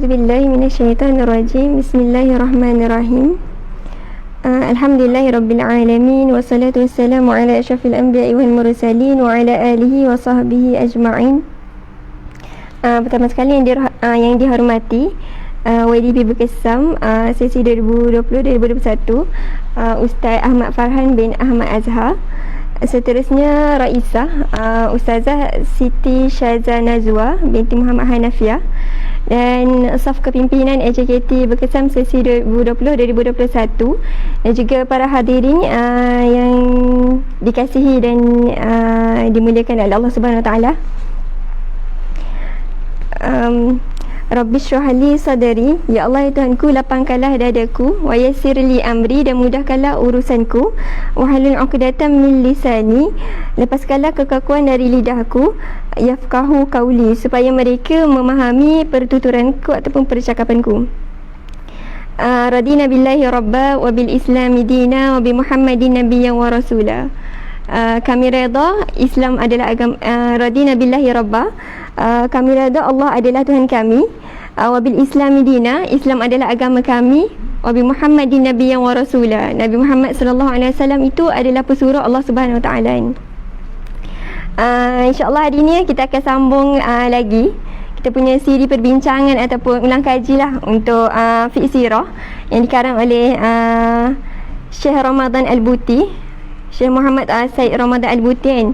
A'udzubillahi minasyaitonirrajim. Bismillahirrahmanirrahim. Alhamdulillahirabbil alamin wassalatu wassalamu ala asyrafil anbiya'i wal mursalin wa ala alihi wa sahbihi ajma'in. Pertama sekali yang dihormati YDP Bekesam sesi 2020-2021, Ustaz Ahmad Farhan bin Ahmad Azhar. Seterusnya Raisah Ustazah Siti Syazah Nazwa binti Muhammad Hanafiah, dan staf kepimpinan AJKT Bekesam sesi 2020-2021, dan juga para hadirin yang dikasihi dan dimuliakan oleh Allah Subhanahu Wa Taala. Rabbi syrahli sadari, ya Allah ya Tuhanku, lapangkanlah dadaku, wa yassirli amri, dan mudahkanlah urusanku, wa halul 'uqdatam min lisani, lepaskanlah kekakuan dari lidahku, yafqahu qauli, supaya mereka memahami pertuturanku ataupun percakapanku. Radina billahi rabba wa bil islami dina wa bi Muhammadin nabiyyan wa rasula. Kami redha Islam adalah agama, radina billahi rabba, kami redha Allah adalah Tuhan kami, wabil islami dina, Islam adalah agama kami, wabi Muhammadin nabiyyan wa rasula, Nabi Muhammad sallallahu alaihi wasallam itu adalah pesuruh Allah Subhanahu Wa Taala. InsyaAllah hari ini kita akan sambung lagi kita punya siri perbincangan ataupun ulang kaji lah untuk fiqh sirah yang dikarang oleh Syekh Ramadan Al-Buti, Syekh Muhammad Said Ramadan Al-Buti.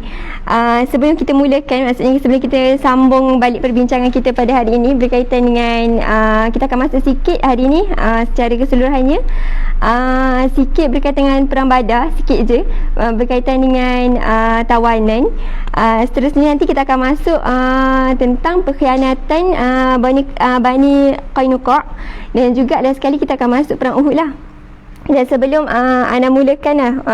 Sebelum kita mulakan, maksudnya sebelum kita sambung balik perbincangan kita pada hari ini berkaitan dengan kita akan masuk sikit hari ini secara keseluruhannya, sikit berkaitan dengan perang Badar, sikit je berkaitan dengan tawanan. Seterusnya nanti kita akan masuk tentang pengkhianatan Bani Qainuqa', dan juga last sekali kita akan masuk perang Uhud lah. Dan sebelum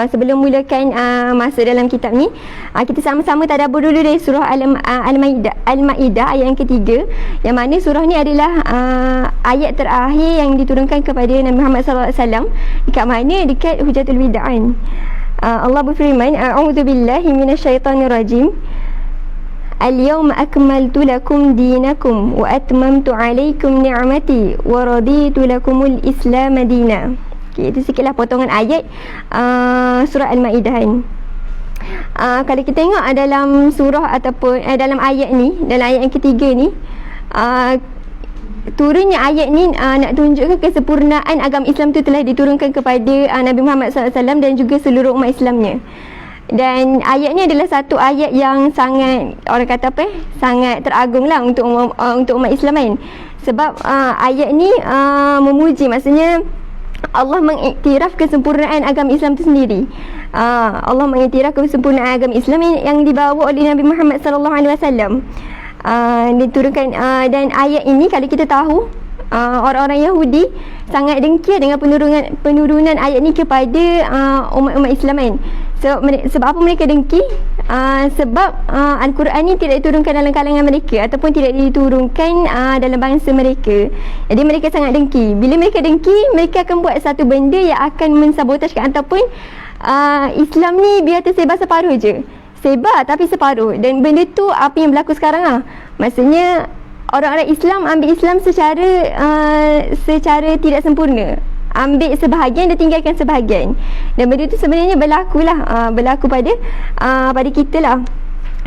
sebelum mulakan masuk dalam kitab ni, kita sama-sama tadabbur dulu dari surah Al-Maidah ayat yang ketiga, yang mana surah ni adalah ayat terakhir yang diturunkan kepada Nabi Muhammad SAW. Dekat mana? Dekat Hujatul Wida'an. Allah berfirman, a'udzubillahi minasyaitonirrajim. Al-yawma akmaltu lakum dinakum wa atmamtu alaikum ni'mati wa raditu lakumul Islam dina. Okay, itu sikitlah potongan ayat surah Al-Maidah ni. Kalau kita tengok dalam surah ataupun dalam ayat ni, dalam ayat yang ketiga ni, turunnya ayat ni nak tunjukkan kesempurnaan agama Islam tu telah diturunkan kepada Nabi Muhammad SAW dan juga seluruh umat Islamnya. Dan ayat ni adalah satu ayat yang sangat, orang kata apa, sangat teragung lah untuk umat Islam kan. Sebab ayat ni memuji, maksudnya Allah mengiktiraf kesempurnaan agama Islam itu sendiri. Allah mengiktiraf kesempurnaan agama Islam yang dibawa oleh Nabi Muhammad sallallahu alaihi wasallam. Diturunkan, dan ayat ini kalau kita tahu, orang-orang Yahudi sangat dengki dengan penurunan ayat ni kepada umat-umat Islam kan. Sebab apa mereka dengki? Sebab Al-Quran ni tidak diturunkan dalam kalangan mereka ataupun tidak diturunkan dalam bangsa mereka. Jadi mereka sangat dengki. Bila mereka dengki, mereka akan buat satu benda yang akan mensabotajkan ataupun Islam ni biar tersebar separuh je. Sebar tapi separuh. Dan benda tu apa yang berlaku sekarang lah. Maksudnya orang-orang Islam ambil Islam secara tidak sempurna. Ambil sebahagian dan tinggalkan sebahagian. Dan benda tu sebenarnya berlaku pada kita lah.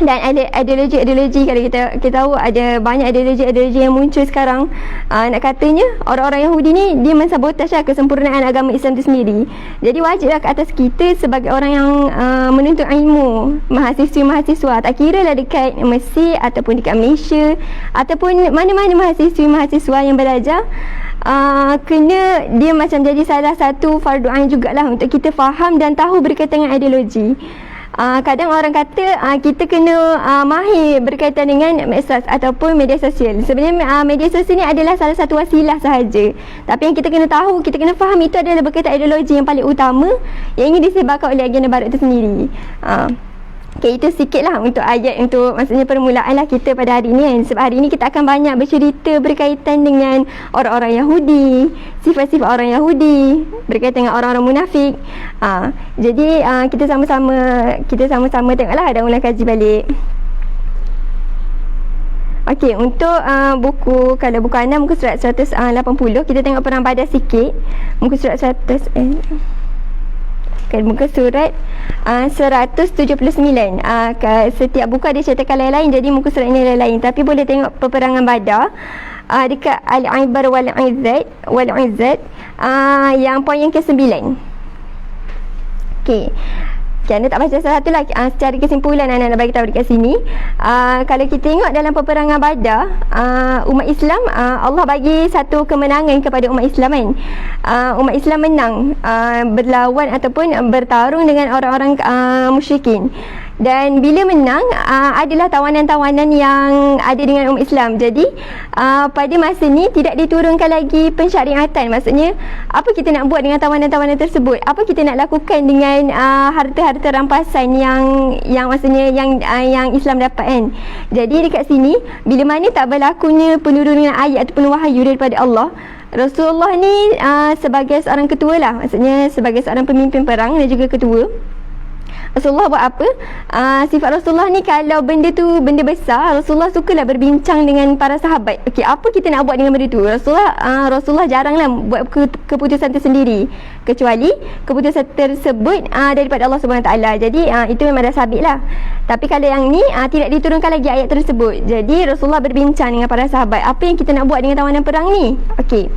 Dan ideologi kalau kita tahu ada banyak ideologi yang muncul sekarang. Nak katanya orang-orang Yahudi ni dia mensabotaj kesempurnaan agama Islam itu sendiri. Jadi wajiblah ke atas kita sebagai orang yang menuntut ilmu, mahasiswa-mahasiswa, tak kira lah dekat Mesir ataupun dekat Malaysia ataupun mana-mana mahasiswa yang belajar, kena dia macam jadi salah satu fardu ain jugalah untuk kita faham dan tahu berkaitan dengan ideologi. Kadang orang kata kita kena mahir berkaitan dengan medsos ataupun media sosial. Sebenarnya media sosial ni adalah salah satu wasilah sahaja. Tapi yang kita kena tahu, kita kena faham, itu adalah berkaitan ideologi yang paling utama yang ingin disebarkan oleh agenda barat itu sendiri. Okay, itu sikit lah untuk ayat, untuk maksudnya permulaan lah kita pada hari ni kan. Sebab hari ni kita akan banyak bercerita berkaitan dengan orang-orang Yahudi, sifat-sifat orang Yahudi, berkaitan dengan orang-orang munafik. Jadi kita sama-sama tengoklah dan ulang kaji balik. Okey, untuk buku, kalau buku anda muka surat 180, kita tengok Perang Badar sikit. Muka surat 100 okay, muka surat 179. Setiap buku ada cetakan lain-lain, jadi muka surat ini lain-lain. Tapi boleh tengok peperangan Badar dekat Al-Ibar wal-Izzat yang poin yang ke-9. Okey. Okay, anda tak baca satu lah. Secara kesimpulan anda nak bagi tahu dekat sini. Kalau kita tengok dalam peperangan Badar, umat Islam, Allah bagi satu kemenangan kepada umat Islam kan. Umat Islam menang berlawan ataupun bertarung dengan orang-orang musyrikin. Dan bila menang, adalah tawanan-tawanan yang ada dengan umat Islam. Jadi pada masa ni tidak diturunkan lagi pensyariatan. Maksudnya, apa kita nak buat dengan tawanan-tawanan tersebut? Apa kita nak lakukan dengan harta-harta rampasan yang maksudnya yang Islam dapat kan? Jadi dekat sini, bila mana tak berlakunya penurunan ayat ataupun wahyu daripada Allah, Rasulullah ni sebagai seorang ketua lah, maksudnya sebagai seorang pemimpin perang dan juga ketua, Rasulullah buat apa? Sifat Rasulullah ni, kalau benda tu benda besar, Rasulullah sukalah berbincang dengan para sahabat. Okey, apa kita nak buat dengan benda tu? Rasulullah jaranglah buat keputusan tersendiri, kecuali keputusan tersebut daripada Allah Subhanahu Taala. Jadi itu memang dah sabit lah. Tapi kalau yang ni tidak diturunkan lagi ayat tersebut. Jadi Rasulullah berbincang dengan para sahabat, apa yang kita nak buat dengan tawanan perang ni? Okey.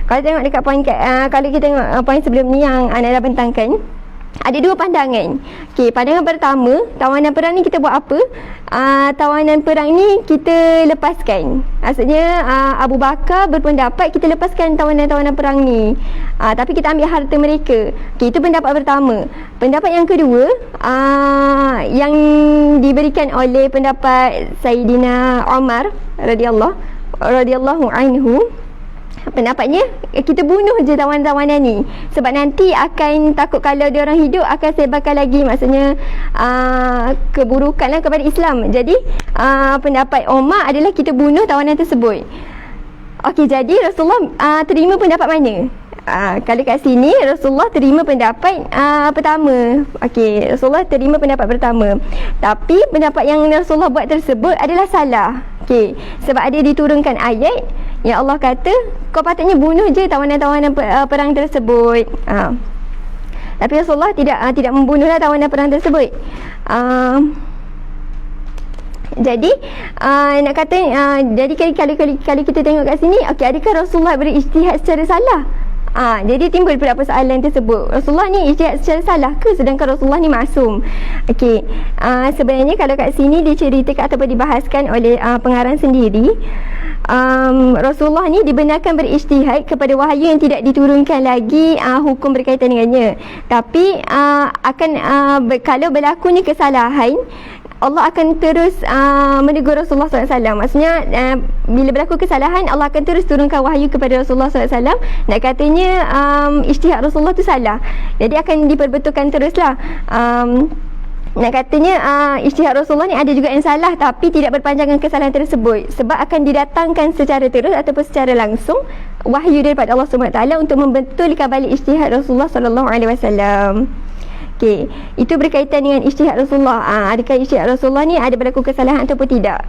Kalau tengok dekat poin kalau kita tengok poin sebelum ni yang anda dah bentangkan, ada dua pandangan. Okey, pandangan pertama, tawanan perang ni kita buat apa? Tawanan perang ni kita lepaskan. Maksudnya Abu Bakar berpendapat kita lepaskan tawanan-tawanan perang ni. Tapi kita ambil harta mereka. Okey, itu pendapat pertama. Pendapat yang kedua, yang diberikan oleh pendapat Sayyidina Umar radhiyallahu anhu. Pendapatnya, kita bunuh je tawanan-tawanan ni, sebab nanti akan takut kalau dia orang hidup akan sebarkan lagi, maksudnya keburukan lah kepada Islam. Jadi pendapat Umar adalah kita bunuh tawanan tersebut. Okey, jadi Rasulullah terima pendapat mana? Kalau kat sini Rasulullah terima pendapat pertama. Okey, Rasulullah terima pendapat pertama. Tapi pendapat yang Rasulullah buat tersebut adalah salah. Okey, sebab ada diturunkan ayat yang Allah kata kau patutnya bunuh je tawanan-tawanan perang tersebut. Tapi Rasulullah tidak membunuhlah tawanan perang tersebut. Jadi nak kata jadi kalau kita tengok kat sini, okey, adakah Rasulullah berijtihad secara salah? Jadi timbul pula persoalan tersebut. Rasulullah ni ijtihad secara salah ke, sedangkan Rasulullah ni maksum? Okey, sebenarnya kalau kat sini diceritakan ataupun dibahaskan oleh pengarang sendiri, Rasulullah ni dibenarkan berijtihad kepada wahyu yang tidak diturunkan lagi hukum berkaitan dengannya. Tapi kalau berlakunya kesalahan, Allah akan terus menegur Rasulullah SAW. Maksudnya bila berlaku kesalahan, Allah akan terus turunkan wahyu kepada Rasulullah SAW. Nak katanya ijtihad Rasulullah tu salah, jadi akan diperbetulkan teruslah. Nak katanya ijtihad Rasulullah ni ada juga yang salah, tapi tidak berpanjangan kesalahan tersebut, sebab akan didatangkan secara terus ataupun secara langsung wahyu daripada Allah SWT untuk membetulkan balik ijtihad Rasulullah SAW. Okey, itu berkaitan dengan ijtihad Rasulullah. Adakah ijtihad Rasulullah ni ada berlaku kesalahan ataupun tidak?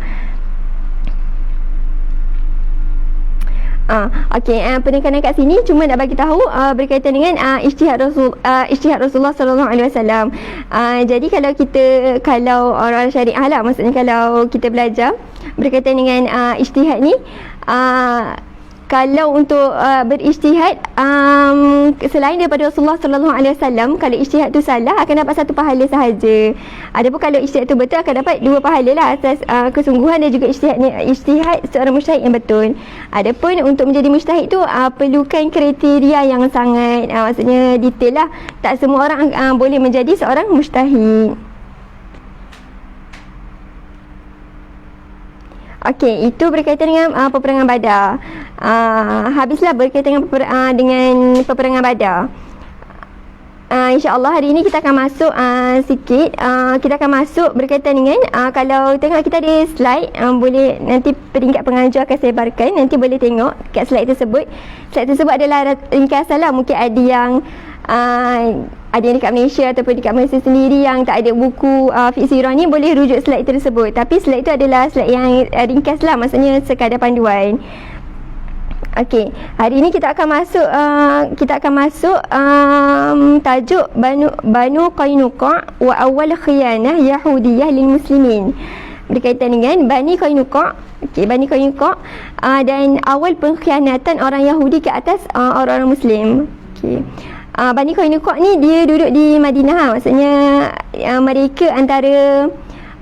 Okey, penekanan kat sini cuma nak bagi tahu berkaitan dengan ijtihad Rasulullah sallallahu alaihi wasallam. Jadi kalau orang syariah lah, maksudnya kalau kita belajar berkaitan dengan ijtihad ni, kalau untuk berijtihad selain daripada Rasulullah sallallahu alaihi wasallam, kalau ijtihad tu salah akan dapat satu pahala sahaja. Adapun kalau ijtihad tu betul akan dapat dua pahala lah, atas kesungguhan dan juga ijtihad seorang mujtahid yang betul. Adapun untuk menjadi mujtahid tu perlukan kriteria yang sangat maksudnya detail lah. Tak semua orang boleh menjadi seorang mujtahid. Okey, itu berkaitan dengan peperangan Badar. Habislah berkaitan dengan peperangan Badar. InsyaAllah hari ini kita akan masuk sikit. Kita akan masuk berkaitan dengan kalau tengok kita ada slide, boleh nanti peringkat pengajar akan sebarkan. Nanti boleh tengok kat slide tersebut. Slide tersebut adalah ringkasan lah. Mungkin ada yang ada yang dekat Malaysia ataupun dekat Malaysia sendiri yang tak ada buku fiqh sirah ni, boleh rujuk slide tersebut. Tapi slide itu adalah slide yang ringkas lah, maksudnya sekadar panduan. Okey, hari ini kita akan masuk tajuk Banu Qainuqa wa awal khiyanah Yahudiyah lil muslimin. Berkaitan dengan Bani Qainuqa. Okey, Bani Qainuqa dan awal pengkhianatan orang Yahudi ke atas orang-orang Muslim. Okey. Bani Qainuqa ni dia duduk di Madinah. Maksudnya mereka antara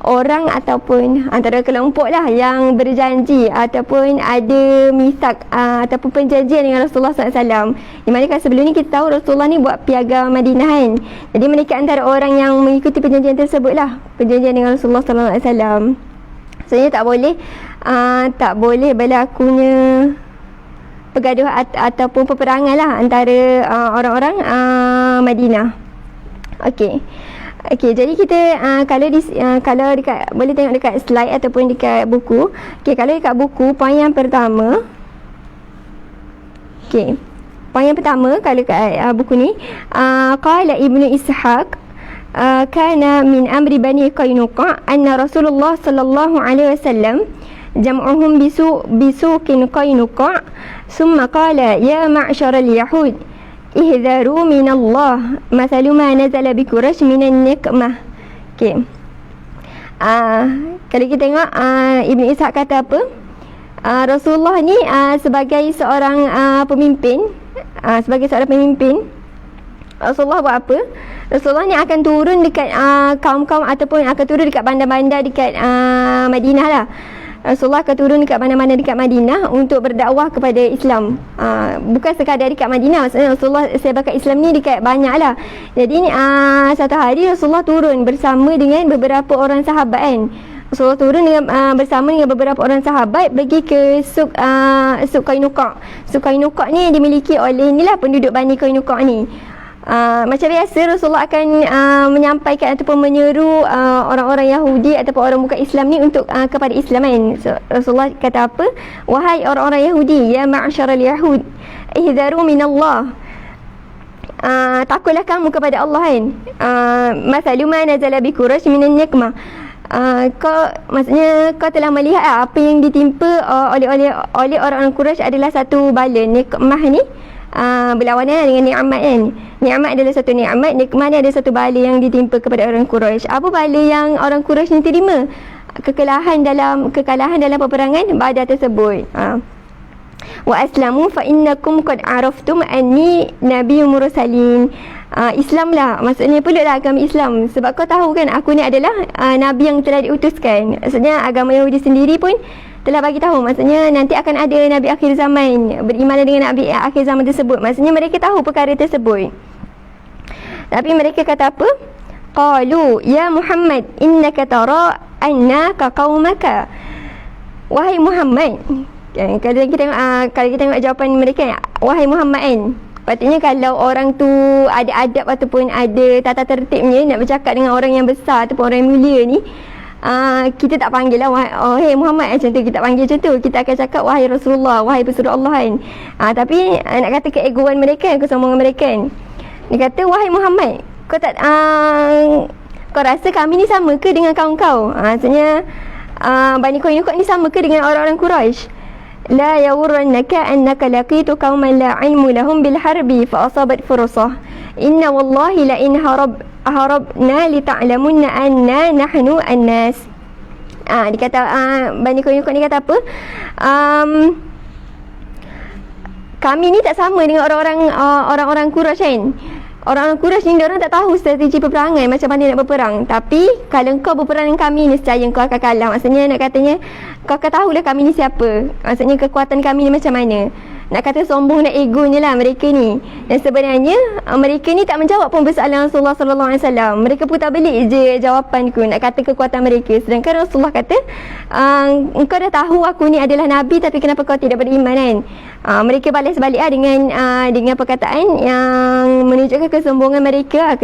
orang ataupun antara kelompok lah yang berjanji ataupun ada misak ataupun perjanjian dengan Rasulullah SAW. Di mana kan sebelum ni kita tahu Rasulullah ni buat piagam Madinah kan. Jadi mereka antara orang yang mengikuti perjanjian tersebut lah, perjanjian dengan Rasulullah SAW. Maksudnya tak boleh berlakunya pergaduhan ataupun peperangan lah antara orang-orang Madinah. Okey. Okey, jadi kita kalau dekat, boleh tengok dekat slide ataupun dekat buku. Okey, kalau dekat buku poin yang pertama. Okey. Poin yang pertama kalau dekat buku ni, qala Ibnu Ishaq kana min amri Bani Qainuqa anna Rasulullah sallallahu alaihi wasallam jam'uhum bisuqin Qainuqa thumma qala ya ma'syaral yahud ihdaru minallah mathalu ma nazala bi Quraisy minan nikmah. Okey. Kalau kita tengok Ibn Ishaq kata apa? Rasulullah ni sebagai seorang pemimpin, Rasulullah buat apa? Rasulullah ni akan turun dekat kaum-kaum ataupun akan turun dekat bandar-bandar dekat Madinah lah. Rasulullah akan turun dekat mana-mana dekat Madinah untuk berdakwah kepada Islam. Bukan sekadar dekat Madinah, maksudnya Rasulullah sebarkan Islam ni dekat banyak lah. Jadi ni satu hari Rasulullah turun bersama dengan beberapa orang sahabat kan. Rasulullah turun bersama dengan beberapa orang sahabat pergi ke Suq Qainuqa. Suq Qainuqa ni dimiliki oleh inilah penduduk Bani Qainuqa ni. Macam biasa Rasulullah akan menyampaikan ataupun menyeru orang-orang Yahudi ataupun orang bukan Islam ni untuk kepada Islam kan. So, Rasulullah kata apa? Wahai orang-orang Yahudi, ya ma'syaral yahud, ihdaru minallah. Takutlah kamu kepada Allah kan. Mathalu ma nazala bi Quraisy minan nikmah. Maksudnya kau telah melihat apa yang ditimpa oleh orang-orang Quraisy adalah satu bala. Nikmah ni berlawanan dengan nikmat kan. Nikmat adalah satu nikmat, nikmat ni adalah satu bala yang ditimpa kepada orang Quraisy. Apa bala yang orang Quraisy ni terima? Kekalahan dalam peperangan Badar tersebut. Wa aslamu fa innakum qad araftum anni nabiyyun mursalin. Islam lah, maksudnya peluklah agama Islam sebab kau tahu kan aku ni adalah nabi yang telah diutuskan. Maksudnya agama Yahudi sendiri pun telah bagi tahu, maksudnya nanti akan ada nabi akhir zaman, beriman dengan nabi akhir zaman tersebut. Maksudnya mereka tahu perkara tersebut. Tapi mereka kata apa? Qalu ya Muhammad innaka tara annaka qaumaka. Wahai Muhammad, kalau kita tengok jawapan mereka, wahai Muhammad kan, patutnya kalau orang tu ada adab ataupun ada tata tertibnya nak bercakap dengan orang yang besar ataupun orang yang mulia ni, kita tak panggil lah wahai Muhammad macam tu, kita panggil macam tu. Kita akan cakap wahai Rasulullah, wahai pesuruh Allah kan. Tapi nak kata keegoan mereka, kesombongan mereka kan, dia kata wahai Muhammad, kau rasa kami ni sama ke dengan kaum kau? Maksudnya Bani Qainuqa ni sama ke dengan orang-orang Quraisy? La yawrannaka annaka laqitu qauman la ilmu lahum bil harbi fa asabat fursah. Inna wallahi la in harabna li ta'lamunna anna nahnu an-nas. Dia kata Bani Qainuqa ni kata apa? Kami ni tak sama dengan orang-orang Quraisy kan. Orang-orang Quraisy ni orang tak tahu strategi peperangan, macam mana nak berperang. Tapi kalau kau berperang dengan kami, nescaya kau akan kalah. Maksudnya nak katanya kau akan tahulah kami ni siapa. Maksudnya kekuatan kami ni macam mana. Nak kata sombong dan egonya lah mereka ni. Dan sebenarnya mereka ni tak menjawab pun persoalan Rasulullah SAW. Mereka putar belik je jawapanku, nak kata kekuatan mereka. Sedangkan Rasulullah kata, engkau dah tahu aku ni adalah Nabi, tapi kenapa kau tidak beriman kan? Mereka balas balik dengan perkataan yang menunjukkan kesombongan mereka.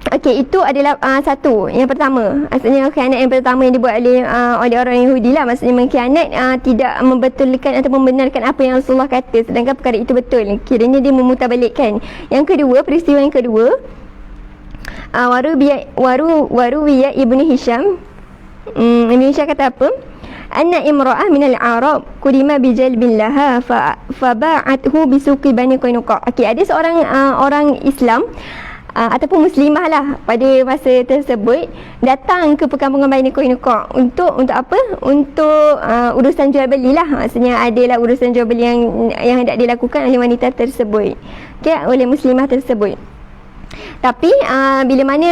Okey, itu adalah satu. Yang pertama, maksudnya khianat yang pertama yang dibuat oleh orang Yahudi lah. Maksudnya mengkhianat, tidak membetulkan atau membenarkan apa yang Rasulullah kata, sedangkan perkara itu betul. Kiranya dia memutabalikkan. Yang kedua, peristiwa yang kedua, Waruwiya Ibnu Hisham. Ibnu Hisham kata apa? Anna imra'ah minal Arab kurima bijalbin laha faba'athu bisuqi Bani Qainuqa. Okey, ada seorang orang Islam ataupun muslimah lah pada masa tersebut datang ke perkampungan Bani Qainuqa untuk apa? Untuk urusan jual beli lah. Maksudnya adalah urusan jual beli yang hendak dilakukan oleh wanita tersebut, okay, oleh muslimah tersebut. Tapi bila mana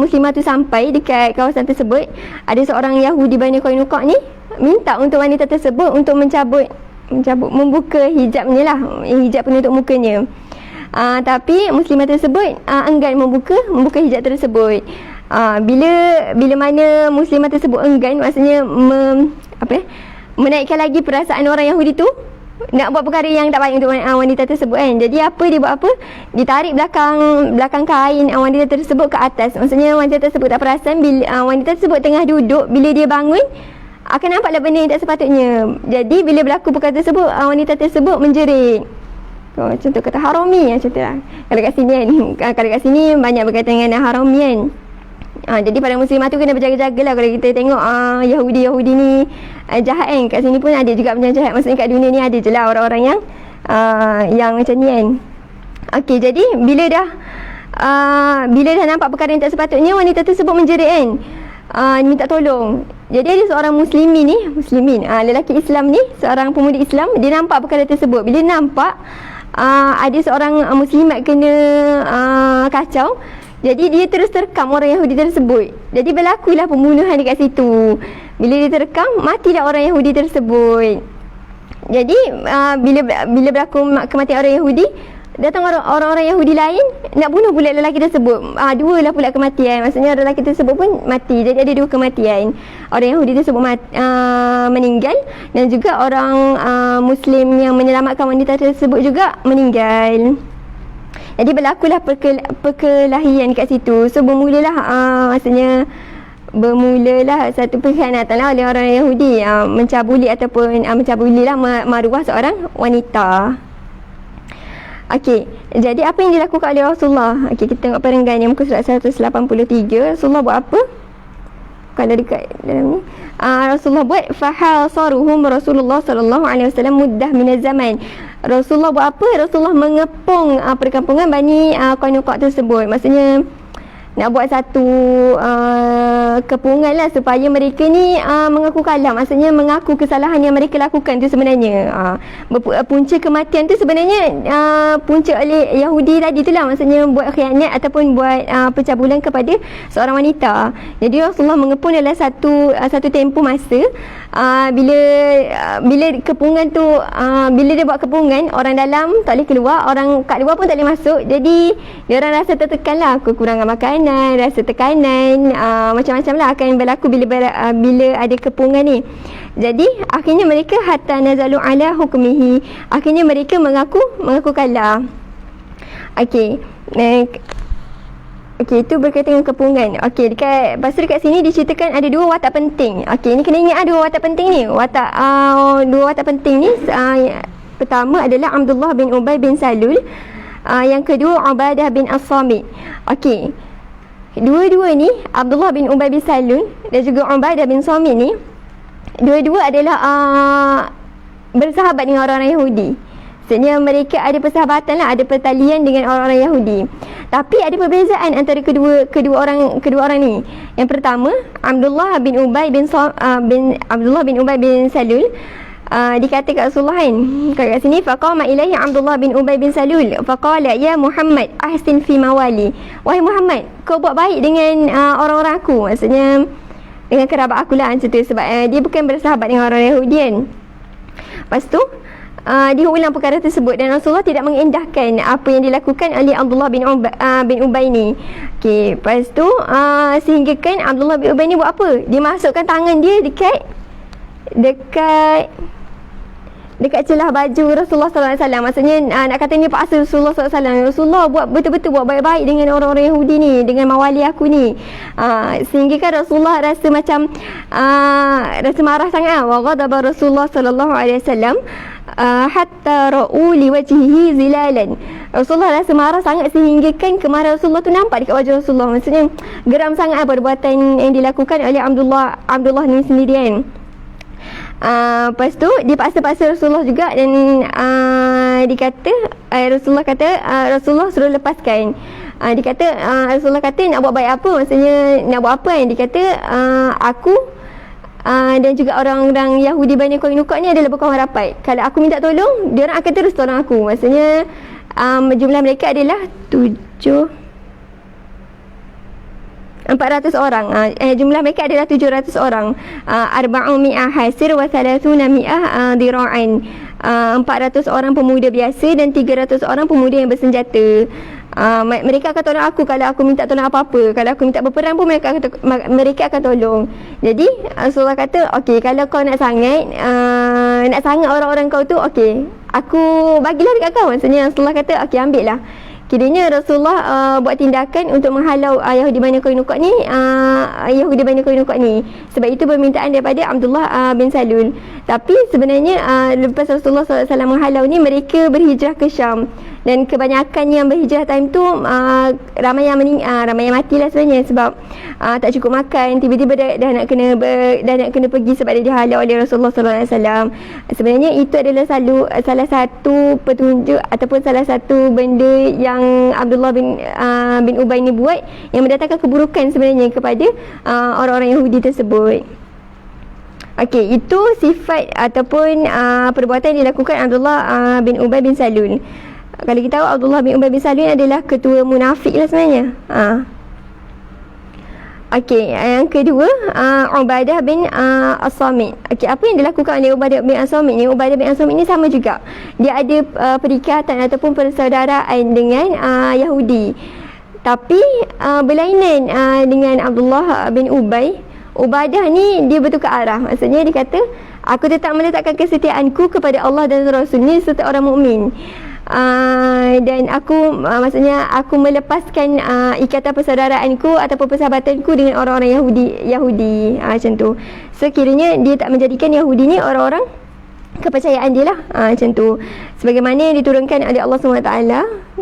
muslimah tu sampai dekat kawasan tersebut, ada seorang Yahudi Bani Qainuqa ni minta untuk wanita tersebut untuk membuka hijabnya lah, hijab penutup mukanya. Tapi muslimah tersebut enggan membuka hijab tersebut. Bila mana muslimah tersebut enggan, maksudnya menaikkan lagi perasaan orang Yahudi tu nak buat perkara yang tak baik untuk wanita tersebut kan. Jadi dia buat apa? Ditarik belakang kain wanita tersebut ke atas. Maksudnya wanita tersebut tak perasan bila wanita tersebut tengah duduk, bila dia bangun akan nampaklah benda yang tak sepatutnya. Jadi bila berlaku perkara tersebut, wanita tersebut menjerit. Contoh kata harami macam tu lah. Kalau kat sini kan, kalau kat sini banyak berkaitan dengan harami kan. Jadi para muslimah tu kena berjaga-jaga lah. Kalau kita tengok Yahudi ni jahat kan, kat sini pun ada juga macam jahat. Maksudnya kat dunia ni ada je lah orang-orang yang macam ni kan. Okey, jadi bila dah nampak perkara yang tak sepatutnya, wanita tersebut menjerit kan, minta tolong. Jadi ada seorang muslimin, lelaki Islam ni, seorang pemuda Islam, dia nampak perkara tersebut. Bila nampak ada seorang muslimat kena kacau, jadi dia terus terekam orang Yahudi tersebut. Jadi berlakulah pembunuhan dekat situ. Bila dia terekam, matilah orang Yahudi tersebut. Jadi bila berlaku kematian orang Yahudi, datang orang-orang Yahudi lain nak bunuh pula lelaki tersebut. Dua lah pula kematian. Maksudnya lelaki tersebut pun mati. Jadi ada dua kematian. Orang Yahudi tersebut meninggal, dan juga orang Muslim yang menyelamatkan wanita tersebut juga meninggal. Jadi berlakulah perkelahian kat situ. So bermulalah satu pengkhianatan lah oleh orang Yahudi, mencabuli ataupun mencabulilah maruah seorang wanita. Okey, jadi apa yang dilakukan oleh Rasulullah? Okey, kita tengok perenggan yang muka surat 183. Rasulullah buat apa? Kalau dekat dalam ni, Rasulullah buat fahasaruhum Rasulullah sallallahu alaihi wasallam muddah minaz zaman. Rasulullah buat apa? Rasulullah mengepung perkampungan Bani Qainuqa tersebut. Maksudnya nak buat satu kepungan lah supaya mereka ni mengaku kalah. Maksudnya mengaku kesalahan yang mereka lakukan tu sebenarnya. Punca kematian tu sebenarnya punca oleh Yahudi tadi tu lah. Maksudnya buat khianat ataupun buat pencabulan kepada seorang wanita. Jadi Rasulullah mengepung dalam satu tempoh masa. Bila kepungan tu, bila dia buat kepungan, orang dalam tak boleh keluar, orang kat luar pun tak boleh masuk. Jadi dia orang rasa tertekan lah, kekurangan makanan, rasa tekanan, macam-macam lah akan berlaku bila ada kepungan ni. Jadi akhirnya mereka hatta nazalu ala hukmihi, akhirnya mereka mengaku kalah. Okey, itu berkaitan dengan kepungan. Okey, lepas tu dekat sini diceritakan ada dua watak penting. Okey, ni kena ingat dua watak penting ni. Dua watak penting ni, pertama adalah Abdullah bin Ubay bin Salul, yang kedua Ubadah bin As-Samit. Okey, dua-dua ni, Abdullah bin Ubay bin Salul dan juga Ubadah bin Samit ni, dua-dua adalah bersahabat dengan orang-orang Yahudi. Maksudnya mereka ada persahabatan lah, ada pertalian dengan orang-orang Yahudi. Tapi ada perbezaan antara kedua orang ni. Yang pertama, Abdullah bin Ubay bin Salul, dikata kat Rasulullah kan, kat sini, faqama ilaihi Abdullah bin Ubay bin Salul faqala ya Muhammad ahsin fi mawali. Wahai Muhammad, kau buat baik dengan orang-orang aku. Maksudnya dengan kerabat aku lah macam tu. Sebab dia bukan bersahabat dengan orang Yahudi kan. Lepas tu dia ulang perkara tersebut, dan Rasulullah tidak mengendahkan apa yang dilakukan oleh Abdullah bin Ubay ni. Okey, lepas tu sehingga kan Abdullah bin Ubay ni buat apa? Dia masukkan tangan dia dekat dekat celah baju Rasulullah SAW. Maksudnya nak kata ni paksa Rasulullah SAW. Rasulullah buat betul-betul buat baik-baik dengan orang-orang Yahudi ni, dengan mawali aku ni. Sehingga kan Rasulullah rasa macam rasa marah sangat. Wa ghadaba Rasulullah SAW hatta ra'u li wajhihi zilalan. Rasulullah rasa marah sangat sehingga kan kemarahan Rasulullah tu nampak dekat wajah Rasulullah. Maksudnya geram sangat perbuatan yang dilakukan oleh Abdullah ni sendiri kan. Lepas tu dia paksa-paksa Rasulullah juga dan dikata Rasulullah suruh lepaskan. Rasulullah kata nak buat baik apa, maksudnya nak buat apa kan. Dia kata aku dan juga orang-orang Yahudi Bani Qainuqa ni adalah berkawan rapat. Kalau aku minta tolong, dia orang akan terus tolong aku. Maksudnya jumlah mereka adalah 400 orang. Jumlah mereka adalah 700 orang. 400 hasir wa 30 mi'ah dira'an. 400 orang pemuda biasa dan 300 orang pemuda yang bersenjata. Mereka akan tolong aku kalau aku minta tolong apa-apa. Kalau aku minta berperang pun mereka akan tolong. Jadi Rasulullah kata, okey, kalau kau nak sangat orang-orang kau tu, okey, aku bagilah dekat kau. Maksudnya Rasulullah kata, okey, ambil lah. Kiranya Rasulullah buat tindakan untuk menghalau Yahudi Bani Qainuqa ni, sebab itu permintaan daripada Abdullah bin Salul. Tapi sebenarnya lepas Rasulullah SAW menghalau ni, mereka berhijrah ke Syam. Dan kebanyakan yang berhijrah time tu ramai yang matilah sebenarnya sebab tak cukup makan. Tiba-tiba dah nak kena pergi sebab dia dihalau oleh Rasulullah SAW. Sebenarnya itu adalah salah satu petunjuk ataupun salah satu benda yang Abdullah bin Ubay ni buat yang mendatangkan keburukan sebenarnya kepada orang-orang Yahudi tersebut. Okey, itu sifat ataupun perbuatan yang dilakukan Abdullah bin Ubay bin Salul. Kalau kita tahu Abdullah bin Ubay bin Salul adalah ketua munafik lah sebenarnya. Okey, yang kedua Ubadah bin As-Samit. Okey, apa yang dilakukan oleh Ubadah bin As-Samit ni? Ubadah bin As-Samit ni sama juga. Dia ada perikatan ataupun persaudaraan dengan Yahudi. Tapi berlainan dengan Abdullah bin Ubay. Ubadah ni dia bertukar arah. Maksudnya dia kata, aku tetap meletakkan kesetiaanku kepada Allah dan Rasulnya serta orang mukmin. Dan aku maksudnya aku melepaskan ikatan persaudaraanku ataupun persahabatanku dengan orang-orang Yahudi macam tu. Sekiranya dia tak menjadikan Yahudi ni orang-orang kepercayaan dia lah, macam tu. Sebagaimana yang diturunkan oleh Allah SWT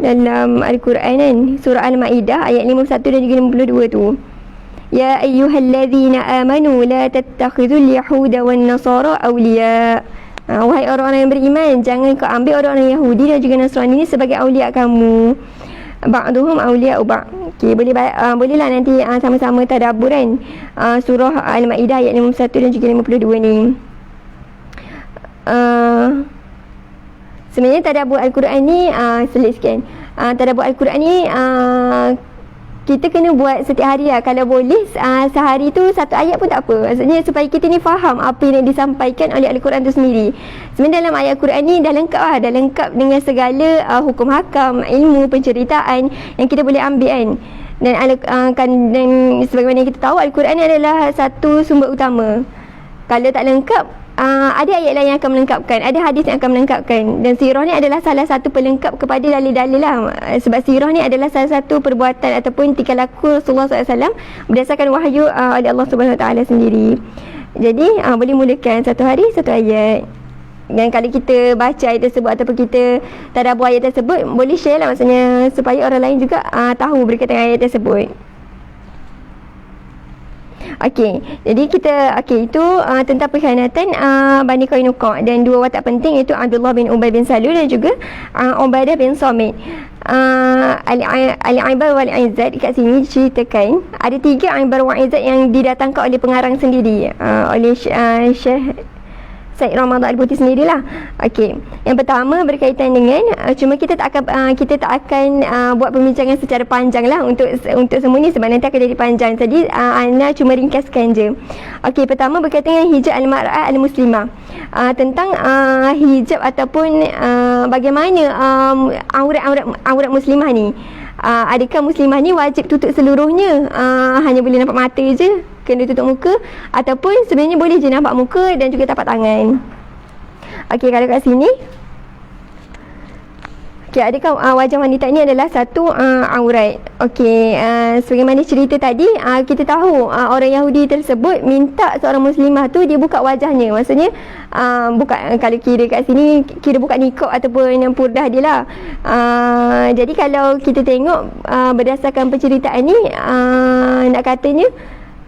dalam Al-Quran kan, surah Al-Ma'idah ayat 51 dan juga 52 tu. Ya ayyuhallazina amanu la tattakhidhul yahuda wan nasara awliya. Wahai orang-orang yang beriman, jangan kau ambil orang-orang Yahudi dan juga Nasrani ni sebagai awliya kamu. Ba'duhum awliya ba'd. Okey, bolehlah nanti sama-sama tadabbur kan. Surah Al-Maidah ayat 51 dan juga 52 ni. Sebenarnya tadabbur Al-Quran ni selit sikit. Tadabbur Al-Quran ni kita kena buat setiap hari lah. Kalau boleh sehari tu satu ayat pun tak apa. Maksudnya supaya kita ni faham apa yang disampaikan oleh Al-Quran tu sendiri. Sebenarnya dalam ayat Al-Quran ni dah lengkap lah. Dah lengkap dengan segala hukum hakam, ilmu, penceritaan yang kita boleh ambil kan. Dan sebagaimana kita tahu, Al-Quran ni adalah satu sumber utama. Kalau tak lengkap, ada ayat lain yang akan melengkapkan, ada hadis yang akan melengkapkan. Dan sirah ni adalah salah satu pelengkap kepada dalil-dalil lah. Sebab sirah ni adalah salah satu perbuatan ataupun tingkah laku Rasulullah SAW berdasarkan wahyu oleh Allah SWT sendiri. Jadi boleh mulakan satu hari satu ayat. Dan kalau kita baca ayat tersebut ataupun kita tadabbur ayat tersebut, boleh share lah, maksudnya supaya orang lain juga tahu berkaitan dengan ayat tersebut. Okey, jadi itu tentang perkhianatan Bani Qainuqa dan dua watak penting iaitu Abdullah bin Ubay bin Salul dan juga Ubadah bin Samit. Al-Ibar wal-Izzat kat sini ceritakan ada 3 Ibar wal-Izzat yang didatangkan oleh pengarang sendiri, oleh Syekh Said Ramadan Al-Buti sendirilah. Okey, yang pertama berkaitan dengan cuma kita tak akan buat pembincangan secara panjang lah untuk semua ni sebab nanti akan jadi panjang. Jadi Ana cuma ringkaskan je. Okey, pertama berkaitan dengan hijab al-mar'ah al-muslimah. Tentang hijab ataupun bagaimana aurat muslimah ni. Adakah muslimah ni wajib tutup seluruhnya, hanya boleh nampak mata je, kena tutup muka, ataupun sebenarnya boleh je nampak muka dan juga tapak tangan. Okey, kalau kat sini, okey, adakah wajah wanita ni adalah satu aurat? Okey, sebagaimana cerita tadi, kita tahu orang Yahudi tersebut minta seorang muslimah tu dia buka wajahnya. Maksudnya buka, kalau kira kat sini kira buka niqab ataupun yang purdah dia lah. Jadi kalau kita tengok berdasarkan penceritaan ni, nak katanya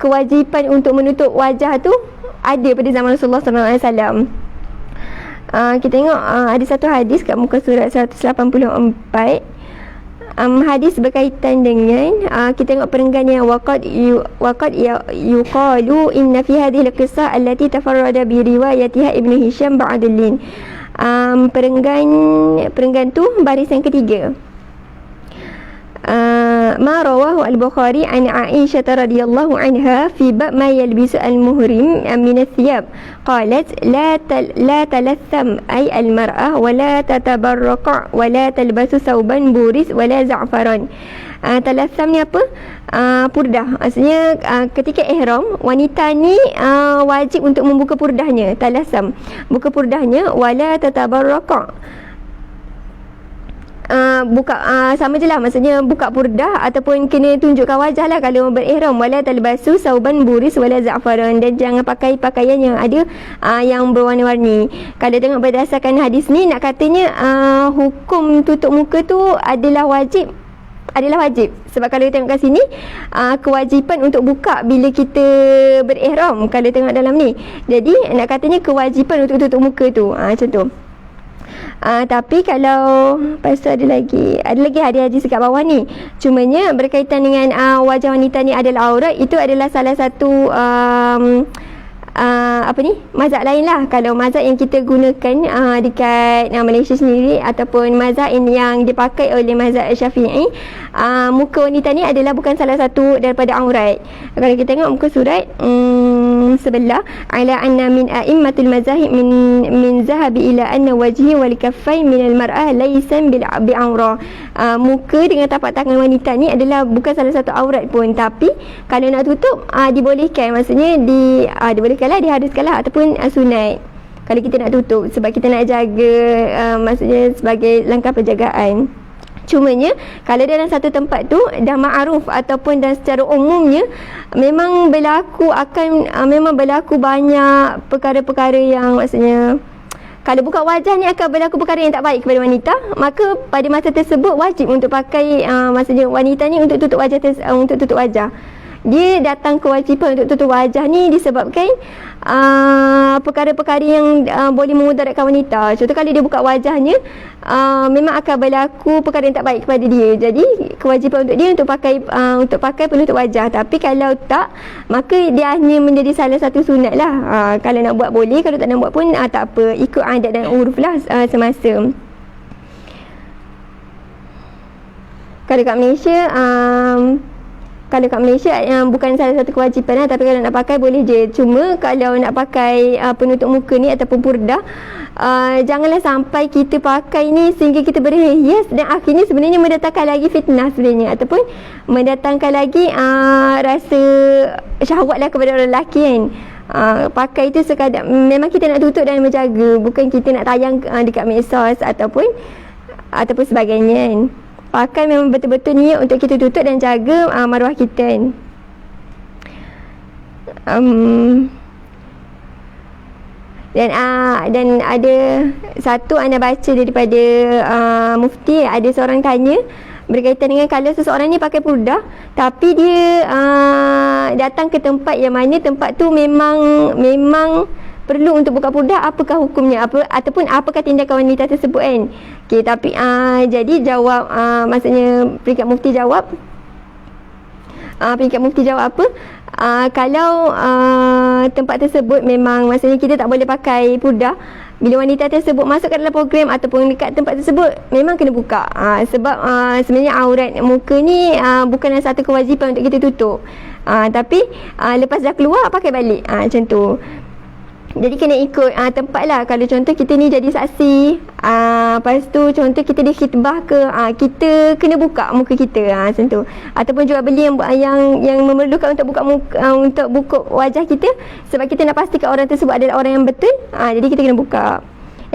kewajipan untuk menutup wajah tu ada pada zaman Rasulullah SAW. Kita tengok ada satu hadis kat muka surat 184. Hadis berkaitan dengan kita tengok perenggan yang waqad yuqalu inna fi hadhihi al-qissah allati tafarrada bi riwayatiha Ibnu Hisham ba'dallin. Perenggan tu baris yang ketiga. ما رواه البخاري عن عائشة رضي الله عنها في باب ما يلبس المهرم من الثياب قالت لا تلثم أي المرأة ولا تتبرقع ولا تلبس ثوبا بورس ولا زعفران. Talassam ni apa? Purdah. Maksudnya ketika ihram, wanita ni wajib untuk membuka purdahnya. Talassam, buka purdahnya. Wala tatabarraqa, buka sama je lah, maksudnya buka purdah ataupun kena tunjukkan wajah lah kalau berihram. Wala talbasu sauban buris wala za'faran, dan jangan pakai pakaian yang ada yang berwarna-warni. Kalau tengok berdasarkan hadis ni, nak katanya hukum tutup muka tu adalah wajib. Sebab kalau tengok kat sini, kewajipan untuk buka bila kita berihram kalau tengok dalam ni. Jadi nak katanya kewajipan untuk tutup muka tu, macam tu. Tapi kalau lepas tu ada lagi hadis dekat bawah ni. Cumanya berkaitan dengan wajah wanita ni adalah aurat, itu adalah salah satu mazhab lain lah. Kalau mazhab yang kita gunakan dekat Malaysia sendiri ataupun mazhab yang dipakai oleh mazhab Syafi'i, muka wanita ni adalah bukan salah satu daripada aurat. Kalau kita tengok muka surat sebelah, ala anna min a'immatul mazahib min zahabi ila anna wajhi wal kaffain min al mar'ah laysan bil bi'aura. Muka dengan tapak tangan wanita ni adalah bukan salah satu aurat pun, tapi kalau nak tutup dibolehkan. Maksudnya dibolehkanlah, diharuskanlah ataupun sunat kalau kita nak tutup, sebab kita nak jaga, maksudnya sebagai langkah penjagaan. Cumanya kalau dalam satu tempat tu dah ma'ruf ataupun dan secara umumnya memang berlaku banyak perkara-perkara yang, maksudnya kalau buka wajah ni akan berlaku perkara yang tak baik kepada wanita, maka pada masa tersebut wajib untuk pakai, maksudnya wanita ni untuk tutup wajah. Dia datang kewajipan untuk tutup wajah ni disebabkan perkara-perkara yang boleh memudaratkan wanita. Contoh, kalau dia buka wajahnya, memang akan berlaku perkara yang tak baik kepada dia. Jadi kewajipan untuk dia untuk pakai penutup wajah. Tapi kalau tak, maka dia hanya menjadi salah satu sunat lah. Kalau nak buat boleh, kalau tak nak buat pun tak apa, ikut adat dan uruf lah semasa. Kalau kat Malaysia bukan salah satu kewajipan lah, tapi kalau nak pakai boleh je. Cuma kalau nak pakai penutup muka ni ataupun purdah, janganlah sampai kita pakai ni sehingga kita berhias dan akhirnya sebenarnya mendatangkan lagi fitnah sebenarnya, ataupun mendatangkan lagi rasa syahwat lah kepada orang lelaki kan. Pakai itu sekadar memang kita nak tutup dan menjaga, bukan kita nak tayang dekat medsos ataupun sebagainya kan. Pakai memang betul-betul niat untuk kita tutup dan jaga maruah kita. Dan ada satu anda baca daripada mufti, ada seorang tanya berkaitan dengan kalau seseorang ni pakai purdah tapi dia datang ke tempat yang mana tempat tu memang perlu untuk buka purdah, apakah hukumnya, ataupun apakah tindakan wanita tersebut kan. Okey, tapi jadi jawab, maksudnya peringkat mufti jawab apa, kalau tempat tersebut memang, maksudnya kita tak boleh pakai purdah, bila wanita tersebut masuk ke dalam program ataupun dekat tempat tersebut, memang kena buka. Sebab sebenarnya aurat muka ni bukanlah satu kewajipan untuk kita tutup, tapi lepas dah keluar pakai balik, macam tu. Jadi kena ikut tempat lah. Kalau contoh kita ni jadi saksi, lepas tu contoh kita di khitbah ke, kita kena buka muka kita, macam tu. Ataupun jual beli yang memerlukan untuk buka wajah kita, sebab kita nak pastikan orang tersebut adalah orang yang betul, jadi kita kena buka.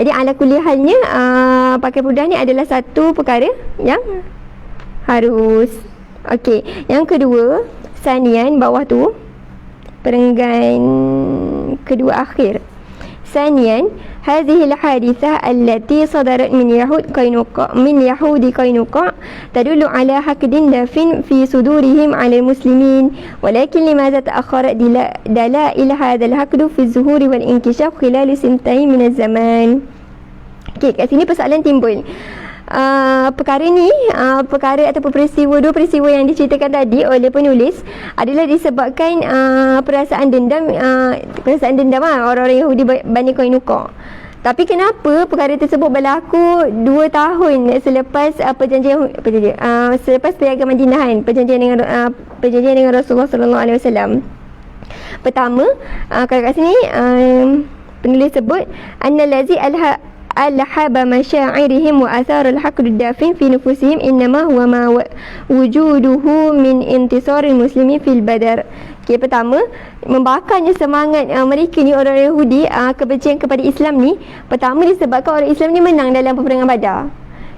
Jadi ala kulli halnya pakai pudar ni adalah satu perkara yang harus. Okey, yang kedua, sanian bawah tu, perenggan kedua akhir. ثانيا هذه الحادثة التي صدرت من يهود قينقاع تدل على حقد دافن في صدورهم على المسلمين ولكن لماذا تأخرت دلائل هذا الحقد في الظهور والانكشاف خلال سنتين من الزمان. Okey, kat sini persoalan timbul. Perkara ni, perkara ataupun dua peristiwa yang diceritakan tadi oleh penulis adalah disebabkan perasaan dendam orang-orang Yahudi Bani Qainuqa. Tapi kenapa perkara tersebut berlaku 2 tahun selepas selepas piagam Madinah, perjanjian dengan Rasulullah sallallahu alaihi wasallam? Pertama, kalau kat sini penulis sebut annalazi ألحب مشاعرهم وأثار الحقد الدافن في نفوسهم إنما هو ما وجوده من انتصار المسلمين في البدر. Okay, pertama, membakarnya semangat mereka ni, orang Yahudi, kebencian kepada Islam ni, pertama disebabkan orang Islam ni menang dalam peperangan Badar.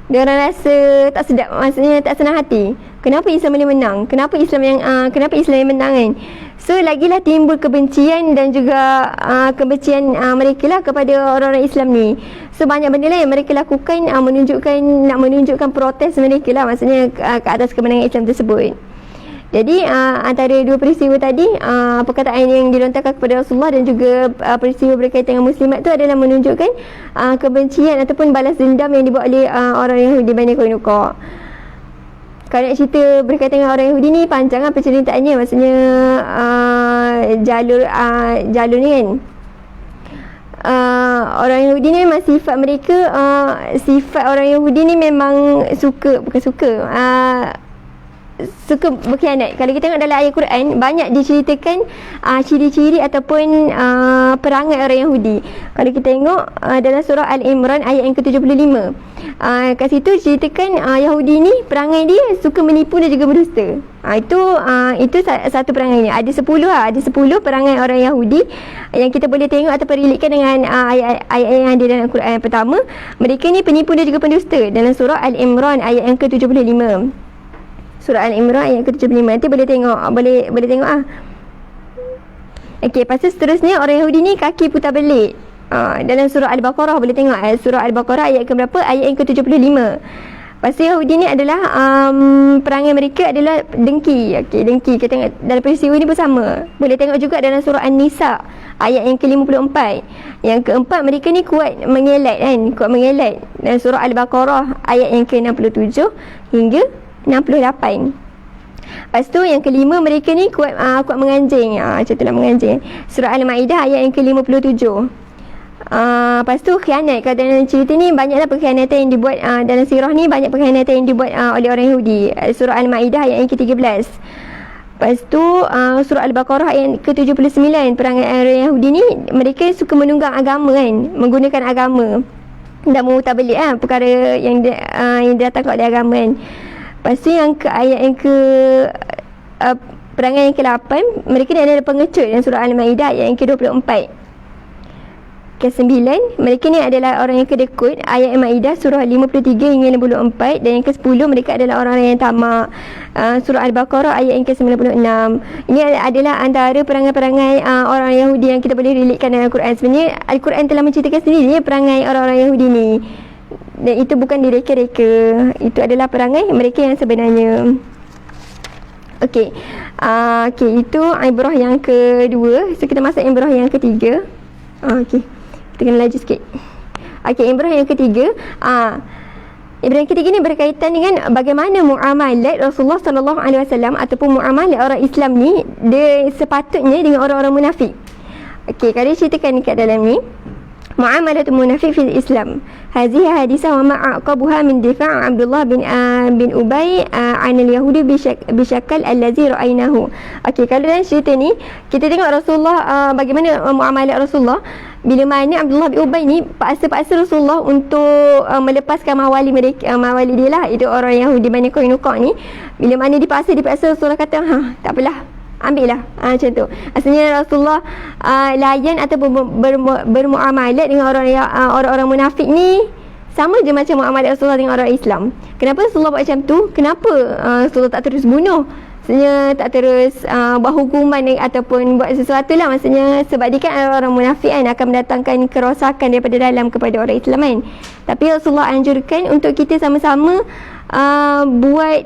Dia orang rasa tak sedap, maksudnya tak senang hati. Kenapa Islam boleh menang? Kenapa Islam yang menang kan? So lagilah timbul kebencian dan juga kebencian mereka lah kepada orang-orang Islam ni. So banyak benda lah yang mereka lakukan, nak menunjukkan protes mereka lah, maksudnya ke atas kemenangan Islam tersebut. Jadi antara dua peristiwa tadi, perkataan yang dilontarkan kepada Rasulullah dan juga peristiwa berkaitan dengan muslimat tu adalah menunjukkan kebencian ataupun balas dendam yang dibuat oleh orang Yahudi Bani Qainuqa. Kalau nak cerita berkaitan dengan orang Yahudi ni panjang lah penceritaannya, maksudnya jalur ni kan. Orang Yahudi ni memang sifat mereka, sifat orang Yahudi ni memang suka berkhianat. Kalau kita tengok dalam ayat Quran, banyak diceritakan ciri-ciri ataupun perangai orang Yahudi. Kalau kita tengok dalam surah Al-Imran ayat yang ke-75, kat situ diceritakan Yahudi ni perangai dia suka menipu dan juga berdusta. Itu satu perangainya. Ada 10 perangai orang Yahudi yang kita boleh tengok atau relatekan dengan ayat yang ada dalam Quran. Pertama, mereka ni penipu dan juga pendusta dalam surah Al-Imran ayat yang ke-75. Surah Al-Imran ayat ke-75. Nanti boleh tengok Okey, lepas tu seterusnya orang Yahudi ni kaki putar belik. Dalam surah Al-Baqarah boleh tengok surah Al-Baqarah ayat ke berapa? Ayat yang ke-75. Lepas tu Yahudi ni adalah perangai mereka adalah dengki. Okey, dengki. Kita tengok dalam peristiwa ni bersama. Boleh tengok juga dalam surah An-Nisa ayat yang ke-54. Yang keempat, mereka ni kuat mengelat. Dalam surah Al-Baqarah ayat yang ke-67 hingga 68. Lepas tu yang kelima, mereka ni kuat menganjing. Macam tu lah, menganjing. Surah Al-Ma'idah ayat yang ke-57. Lepas tu khianat. Kalau dalam cerita ni banyaklah perkhianatan yang dibuat dalam sirah ni, banyak perkhianatan yang dibuat oleh orang Yahudi. Surah Al-Ma'idah ayat yang ke-13. Lepas tu surah Al-Baqarah ayat ke-79, perangai orang Yahudi ni, mereka suka menunggang agama kan, menggunakan agama dan memutarbelik perkara yang datang oleh agama kan. Lepas tu yang ke ayat yang ke perangai yang ke-8, mereka ni adalah pengecut dalam surah Al-Ma'idah ayat yang ke-24. Ke-9, mereka ni adalah orang yang kedekut, ayat Al-Ma'idah surah 53 hingga 54. Dan yang ke-10, mereka adalah orang-orang yang tamak, surah Al-Baqarah ayat yang ke-96. Ini adalah antara perangai-perangai orang Yahudi yang kita boleh relatekan dalam Al-Quran. Sebenarnya Al-Quran telah menceritakan sendiri perangai orang-orang Yahudi ni, dan itu bukan direka-reka, itu adalah perangai mereka yang sebenarnya. Okey, itu ibrah yang kedua. So kita masuk ibrah yang ketiga. Okey, kita kena laju sikit. Okey, ibrah yang ketiga. Ibrah yang ketiga ni berkaitan dengan bagaimana muamalat Rasulullah sallallahu alaihi wasallam ataupun muamalat orang Islam ni dia sepatutnya dengan orang-orang munafik. Okey, kalau ceritakan dekat dalam ni, muamalatul munafiq fil Islam. Hadhihi hadisah wa ma aqabuha min difa' Abdullah bin Ubay an al-Yahudi bisyakal allazi ra'aynahu. Okey, kalau dalam cerita ni kita tengok Rasulullah, bagaimana muamalat Rasulullah bila mana Abdullah bin Ubay ni paksa Rasulullah untuk melepaskan mawali mawali dia lah, itu orang Yahudi Bani Qainuqa ni. Bila mana dipaksa Rasulullah kata tak apalah, ambil lah. Macam tu. Asalnya Rasulullah layan ataupun bermuamalat dengan orang-orang munafik ni sama je macam muamalat Rasulullah dengan orang Islam. Kenapa Rasulullah buat macam tu? Kenapa Rasulullah tak terus bunuh? Maksudnya tak terus buat hukuman ataupun buat sesuatu lah. Maksudnya sebab dia kan orang munafik kan, akan mendatangkan kerosakan daripada dalam kepada orang Islam kan. Tapi Rasulullah anjurkan untuk kita sama-sama buat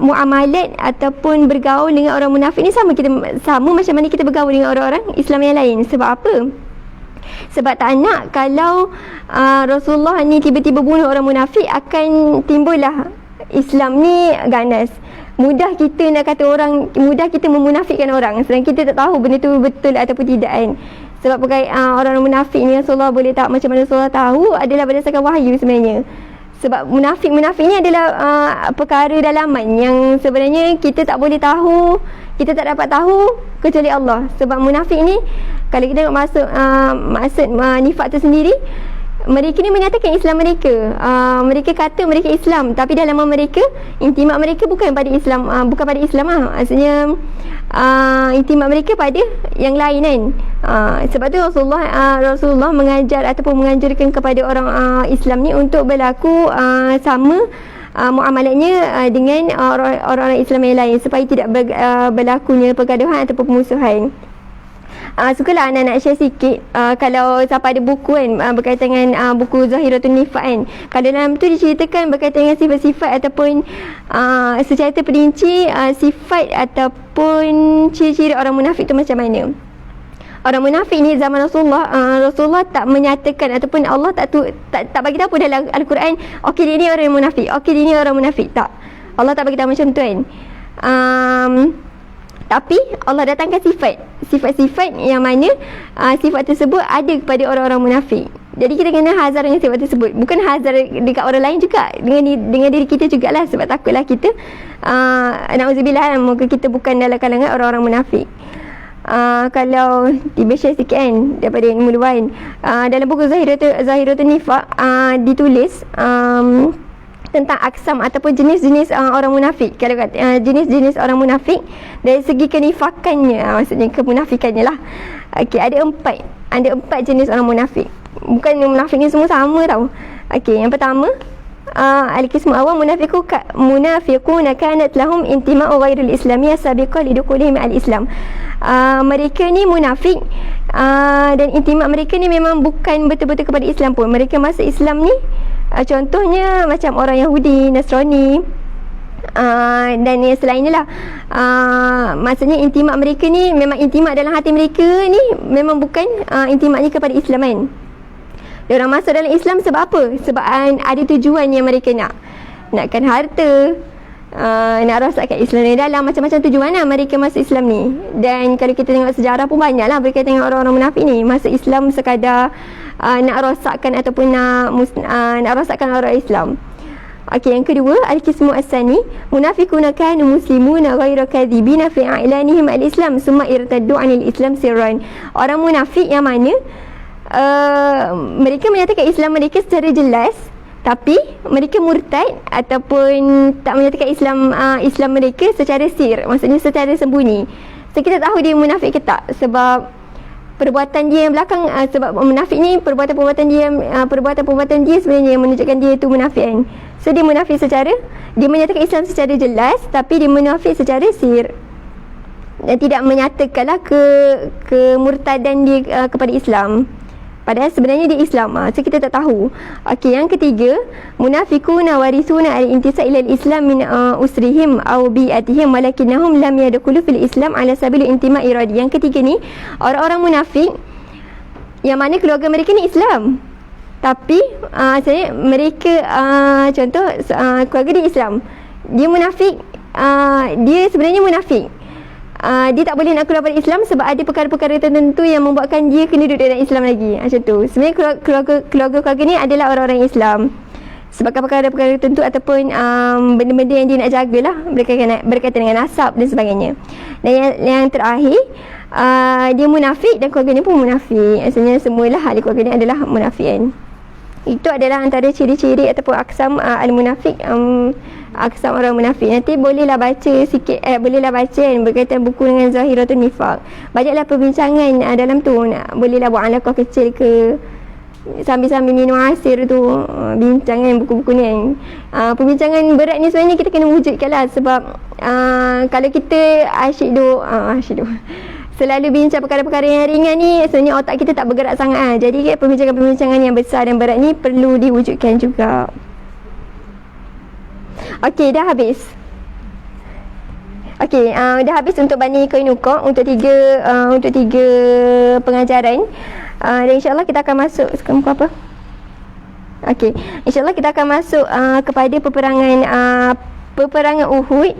muamalat ataupun bergaul dengan orang munafik ni sama macam mana kita bergaul dengan orang-orang Islam yang lain. Sebab apa? Sebab tak nak kalau Rasulullah ni tiba-tiba bunuh orang munafik, akan timbullah Islam ni ganas. Mudah kita nak kata orang, mudah kita memunafikkan orang sedangkan kita tak tahu benda tu betul ataupun tidak kan. Sebab orang munafik ni Rasulullah boleh tak macam mana Rasulullah tahu adalah berdasarkan wahyu sebenarnya. Sebab munafik ni adalah perkara dalaman yang sebenarnya kita tak boleh tahu, kita tak dapat tahu kecuali Allah. Sebab munafik ni kalau kita tengok maksud nifak tu sendiri, mereka ni menyatakan Islam mereka. Mereka kata mereka Islam, tapi dalam mereka intimat mereka bukan pada Islam, bukan pada Islam lah. Maksudnya intimat mereka pada yang lain kan. Sebab tu Rasulullah mengajar ataupun menganjurkan kepada orang Islam ni untuk berlaku sama muamalatnya dengan orang-orang Islam yang lain supaya tidak berlakunya pergaduhan ataupun permusuhan. Sukalah anak-anak share sikit kalau siapa ada buku kan berkaitan dengan buku Zahiratun Nifaq kan. Kalau dalam tu diceritakan berkaitan dengan sifat-sifat ataupun secara terperinci sifat ataupun ciri-ciri orang munafik tu macam mana. Orang munafik ni zaman Rasulullah tak menyatakan ataupun Allah tak bagi tahu dalam Al-Quran, okey dia ni orang munafik, okey dia ni orang munafik. Tak. Allah tak bagi tahu macam tu kan. Tapi Allah datangkan sifat-sifat yang mana sifat tersebut ada kepada orang-orang munafik. Jadi kita kena hazar dengan sifat tersebut. Bukan hazar dekat orang lain juga, dengan diri kita jugalah. Sebab takutlah kita na'udzubillah, moga kita bukan dalam kalangan orang-orang munafik. Kalau tiba share sikit kan daripada Ilmu Luain, dalam buku Zahiratun Nifaq ditulis tentang aksam ataupun jenis-jenis orang munafik. Kalau kata jenis-jenis orang munafik dari segi kenifakannya, maksudnya kemunafikannya lah. Okey, ada empat jenis orang munafik. Bukan munafik ni semua sama tau. Okey, yang pertama al-qismu awal munafiquna kanat lahum intima'u ghairil islamiyah sabiqah lidukulihim al-islam. Mereka ni munafik dan intimat mereka ni memang bukan betul-betul kepada Islam pun. Mereka masuk Islam ni contohnya macam orang Yahudi, Nasrani dan yang selainnya lah. Maksudnya intimat mereka ni memang intimat dalam hati mereka ni memang bukan intimatnya kepada Islam kan. Diorang masuk dalam Islam sebab apa? Sebab ada tujuan yang mereka nakkan harta, nak rosakkan Islam ni dalam macam-macam tujuan lah mereka masuk Islam ni. Dan kalau kita tengok sejarah pun banyak lah berkaitan dengan orang-orang munafik ni masuk Islam sekadar nak rosakkan ataupun nak rosakkan orang Islam. Okey, yang kedua al-qismu as-sani munafiquna kanu muslimuna ghairu kadhibina fi i'lanihim al-islam summa irtaddu 'anil islam sirran. Orang munafik yang mana mereka menyatakan Islam mereka secara jelas, tapi mereka murtad ataupun tak menyatakan Islam mereka secara sir, maksudnya secara sembunyi. So kita tahu dia munafik ke tak sebab perbuatan dia yang belakang, sebab munafik ni perbuatan dia sebenarnya yang menunjukkan dia tu munafik kan. So dia munafik dia menyatakan Islam secara jelas, tapi dia munafik secara sir dan tidak menyatakanlah kemurtadan dia kepada Islam, padahal sebenarnya dia Islam. So kita tak tahu. Okey, yang ketiga munafiquna warisuna al-intisa ila al-islam min usrihim aw bi'atihim walakinnahum lam yadkhulu fil islam ala sabil intima iradi. Yang ketiga ni orang-orang munafik yang mana keluarga mereka ni Islam, tapi mereka contoh keluarga dia Islam, dia munafik, dia sebenarnya munafik. Dia tak boleh nak keluar dari Islam sebab ada perkara-perkara tertentu yang membuatkan dia kena duduk dalam Islam lagi. Macam tu. Sebenarnya keluarga ni adalah orang-orang Islam sebabkan perkara-perkara tertentu ataupun benda-benda yang dia nak jagalah berkaitan dengan nasab dan sebagainya. Dan yang terakhir dia munafik dan keluarganya pun munafik. Maksudnya semualah ahli keluarganya adalah munafik kan. Itu adalah antara ciri-ciri ataupun aksam al-munafik, aksam orang munafik. Nanti bolehlah baca sikit, bolehlah baca kan, berkaitan buku dengan Zahiratul Nifaq. Banyaklah perbincangan dalam tu. Bolehlah buat alaqah kecil ke, sambil-sambil minum asir tu, bincang kan buku-buku ni kan. Perbincangan berat ni sebenarnya kita kena wujudkan lah. Sebab kalau kita asyik selalu bincang perkara-perkara yang ringan ni, sebenarnya otak kita tak bergerak sangat. Jadi perbincangan-perbincangan yang besar dan berat ni perlu diwujudkan juga. Okey, dah habis. Okey, dah habis untuk Bani Qainuqa, untuk tiga pengajaran. Dan insyaAllah kita akan masuk sekarang apa? Okey, insyaAllah kita akan masuk kepada peperangan Uhud.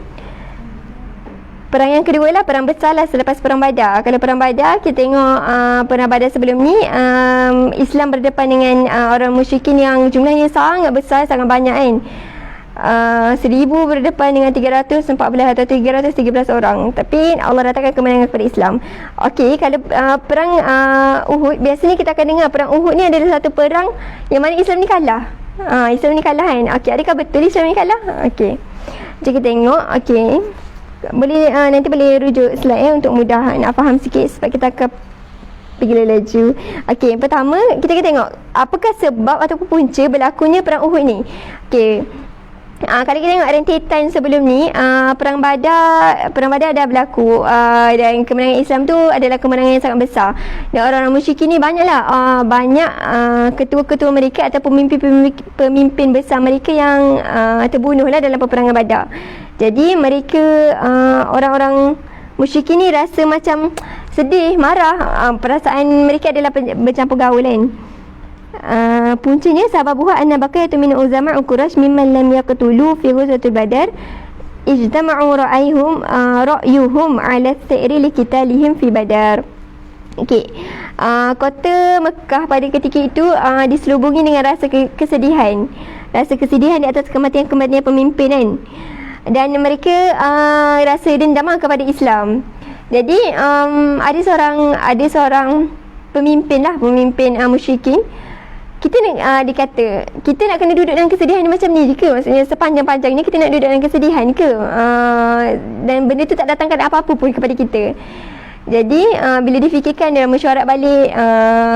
Perang yang kedua lah, perang besar lah selepas perang Badar. Kalau perang Badar, kita tengok perang Badar sebelum ni, Islam berdepan dengan orang musyrikin yang jumlahnya sangat besar, sangat banyak kan. 1000 berdepan dengan 314 atau 313 orang. Tapi Allah datangkan kemenangan kepada Islam. Okey, kalau perang Uhud, biasanya kita akan dengar perang Uhud ni adalah satu perang yang mana Islam ni kalah. Islam ni kalah kan. Okey, adakah betul Islam ni kalah? Okey, jom kita tengok. Okey, boleh nanti boleh rujuk slide untuk mudah nak faham sikit, sebab kita akan pergi laju. Okey, pertama kita tengok apakah sebab ataupun punca berlakunya perang Uhud ni. Okey, kalau kita tengok rentetan sebelum ni, perang Badar dah berlaku, dan kemenangan Islam tu adalah kemenangan yang sangat besar. Dan orang-orang musyrikin ni banyaklah, banyak ketua-ketua mereka ataupun pemimpin besar mereka yang terbunuhlah dalam peperangan Badar. Jadi mereka, orang-orang musyrikin ni rasa macam sedih, marah. Perasaan mereka adalah bercampur gaul kan. Puncanya sababuha anna baqiyatu min uzama' Quraisy mimman lam yaqtulu fi ghazwatil Badar ijtama'u ra'yuhum 'ala as-sa'ri liqitalihim fi Badar. Okey, kota Mekah pada ketika itu diselubungi dengan rasa kesedihan. Rasa kesedihan di atas kematian-kematian pemimpin kan. Dan mereka rasa dendam kepada Islam. Jadi ada seorang pemimpin musyrikin. Kita nak dikata kita nak kena duduk dalam kesedihan macam ni je ke? Maksudnya sepanjang-panjangnya kita nak duduk dalam kesedihan ke? Dan benda tu tak datangkan apa-apa pun kepada kita. Jadi bila difikirkan, dalam mesyuarat balik,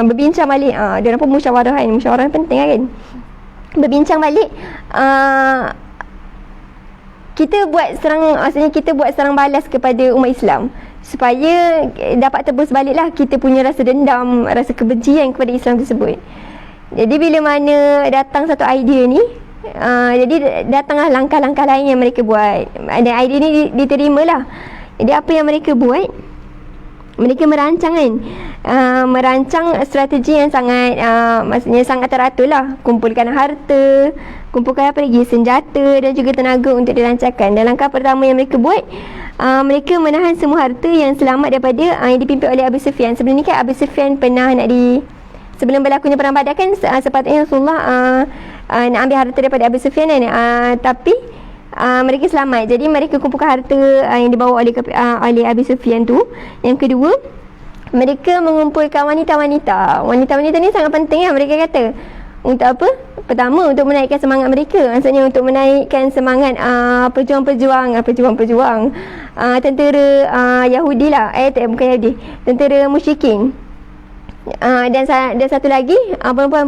berbincang balik, dia orang pun musyawarah kan. Musyawarah penting kan. Berbincang balik, kita buat serang balas kepada umat Islam supaya dapat tebus baliklah kita punya rasa dendam, rasa kebencian kepada Islam tersebut. Jadi bila mana datang satu idea ni, jadi datanglah langkah-langkah lain yang mereka buat. Dan idea ni diterimalah. Jadi apa yang mereka buat? Mereka merancang kan, merancang strategi yang sangat maksudnya sangat teratur lah. Kumpulkan harta, kumpulkan apa lagi, senjata dan juga tenaga untuk dirancangkan. Dan langkah pertama yang mereka buat, mereka menahan semua harta yang selamat daripada yang dipimpin oleh Abu Sufyan. Sebelum ni kan Abu Sufyan pernah sebelum berlakunya perang Badar kan, sepatutnya Rasulullah nak ambil harta daripada Abu Sufyan kan, tapi mereka selamat. Jadi mereka kumpulkan harta yang dibawa oleh Abu Sufyan tu. Yang kedua, mereka mengumpulkan wanita-wanita. Wanita-wanita ni sangat penting kan, mereka kata. Untuk apa? Pertama, untuk menaikkan semangat mereka. Maksudnya untuk menaikkan semangat pejuang-pejuang tentera Yahudi lah. Bukan Yahudi, tentera musyrikin. Dan satu lagi,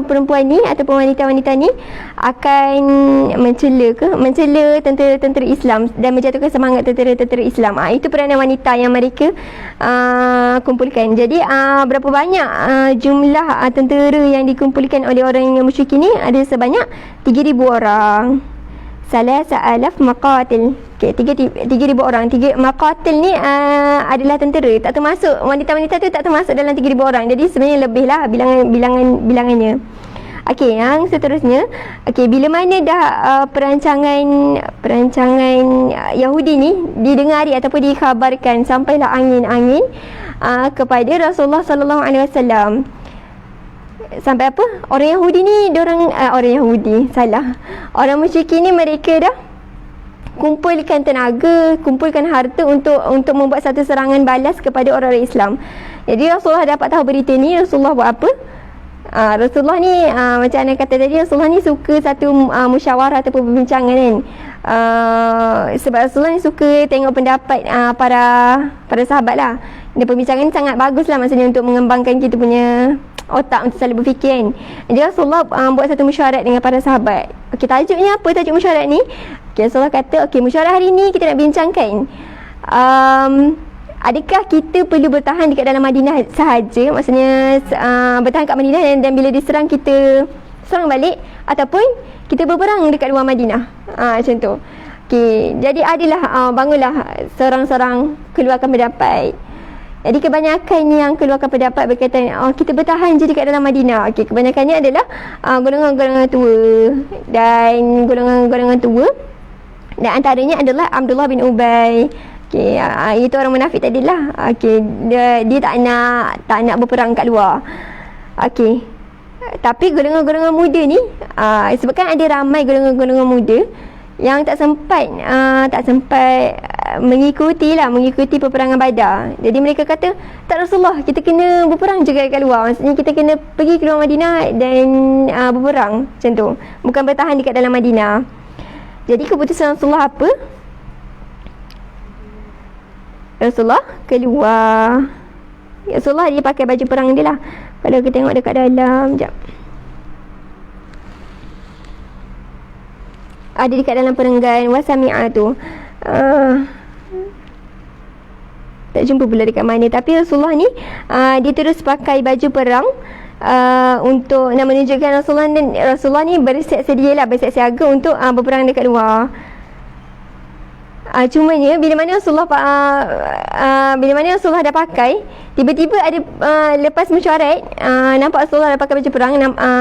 perempuan ni ataupun wanita-wanita ni akan mencela tentera Islam dan menjatuhkan semangat tentera Islam. Itu peranan wanita yang mereka kumpulkan. Jadi berapa banyak jumlah tentera yang dikumpulkan oleh orang yang musyrik ni? Ada sebanyak 3,000 orang. 3,000 maqatil. Okey, 3,000 orang. 3 maqatil ni adalah tentera. Tak termasuk wanita-wanita tu, tak termasuk dalam 3,000 orang. Jadi sebenarnya lebih lah bilangannya. Okey, yang seterusnya, okey, bila mana dah perancangan Yahudi ni didengari ataupun dikhabarkan, sampailah angin-angin kepada Rasulullah sallallahu alaihi wasallam. Sampai apa? Orang Yahudi ni, orang musyrikin ni mereka dah kumpulkan tenaga, kumpulkan harta untuk membuat satu serangan balas kepada orang-orang Islam. Jadi Rasulullah dapat tahu berita ni, Rasulullah buat apa? Rasulullah ni macam Ana kata tadi, Rasulullah ni suka satu musyawarah ataupun perbincangan kan. Sebab Rasulullah ni suka tengok pendapat para sahabat lah. Dan perbincangan ni sangat bagus lah, maksudnya untuk mengembangkan kita punya otak untuk selalu berfikir kan. Jadi Rasulullah buat satu mesyuarat dengan para sahabat. Okey, tajuknya apa tajuk mesyuarat ni? Okey, Rasulullah kata, okey, mesyuarat hari ni kita nak bincangkan adakah kita perlu bertahan dekat dalam Madinah sahaja, maksudnya bertahan kat Madinah dan bila diserang kita serang balik, ataupun kita berperang dekat luar Madinah. Macam tu. Okey, jadi adalah bangunlah seorang-seorang keluarkan pendapat. Jadi kebanyakan yang keluarkan pendapat berkaitan kita bertahan je dekat dalam Madinah. Okey, kebanyakannya adalah golongan-golongan tua dan golongan-golongan tua, dan antaranya adalah Abdullah bin Ubay. Okey, itu orang munafik tadilah. Okey, dia tak nak berperang kat luar. Okey. Tapi golongan-golongan muda ni sebabkan ada ramai golongan-golongan muda yang tak sempat mengikuti peperangan Badar. Jadi mereka kata, tak Rasulullah, kita kena berperang juga kat luar. Maksudnya kita kena pergi ke luar Madinah dan berperang macam tu, bukan bertahan dekat dalam Madinah. Jadi keputusan Rasulullah apa? Rasulullah keluar. Rasulullah dia pakai baju perang dia lah. Kalau kita tengok dekat dalam, sekejap. Ada dekat dalam perenggan Wasami'ah tu. Tak jumpa pula dekat mana. Tapi Rasulullah ni dia terus pakai baju perang untuk nak menunjukkan Rasulullah ni bersiap siaga untuk berperang dekat luar. Cumanya bila mana Rasulullah dah pakai, tiba-tiba ada lepas mesyuarat, nampak Rasulullah dah pakai baju perang.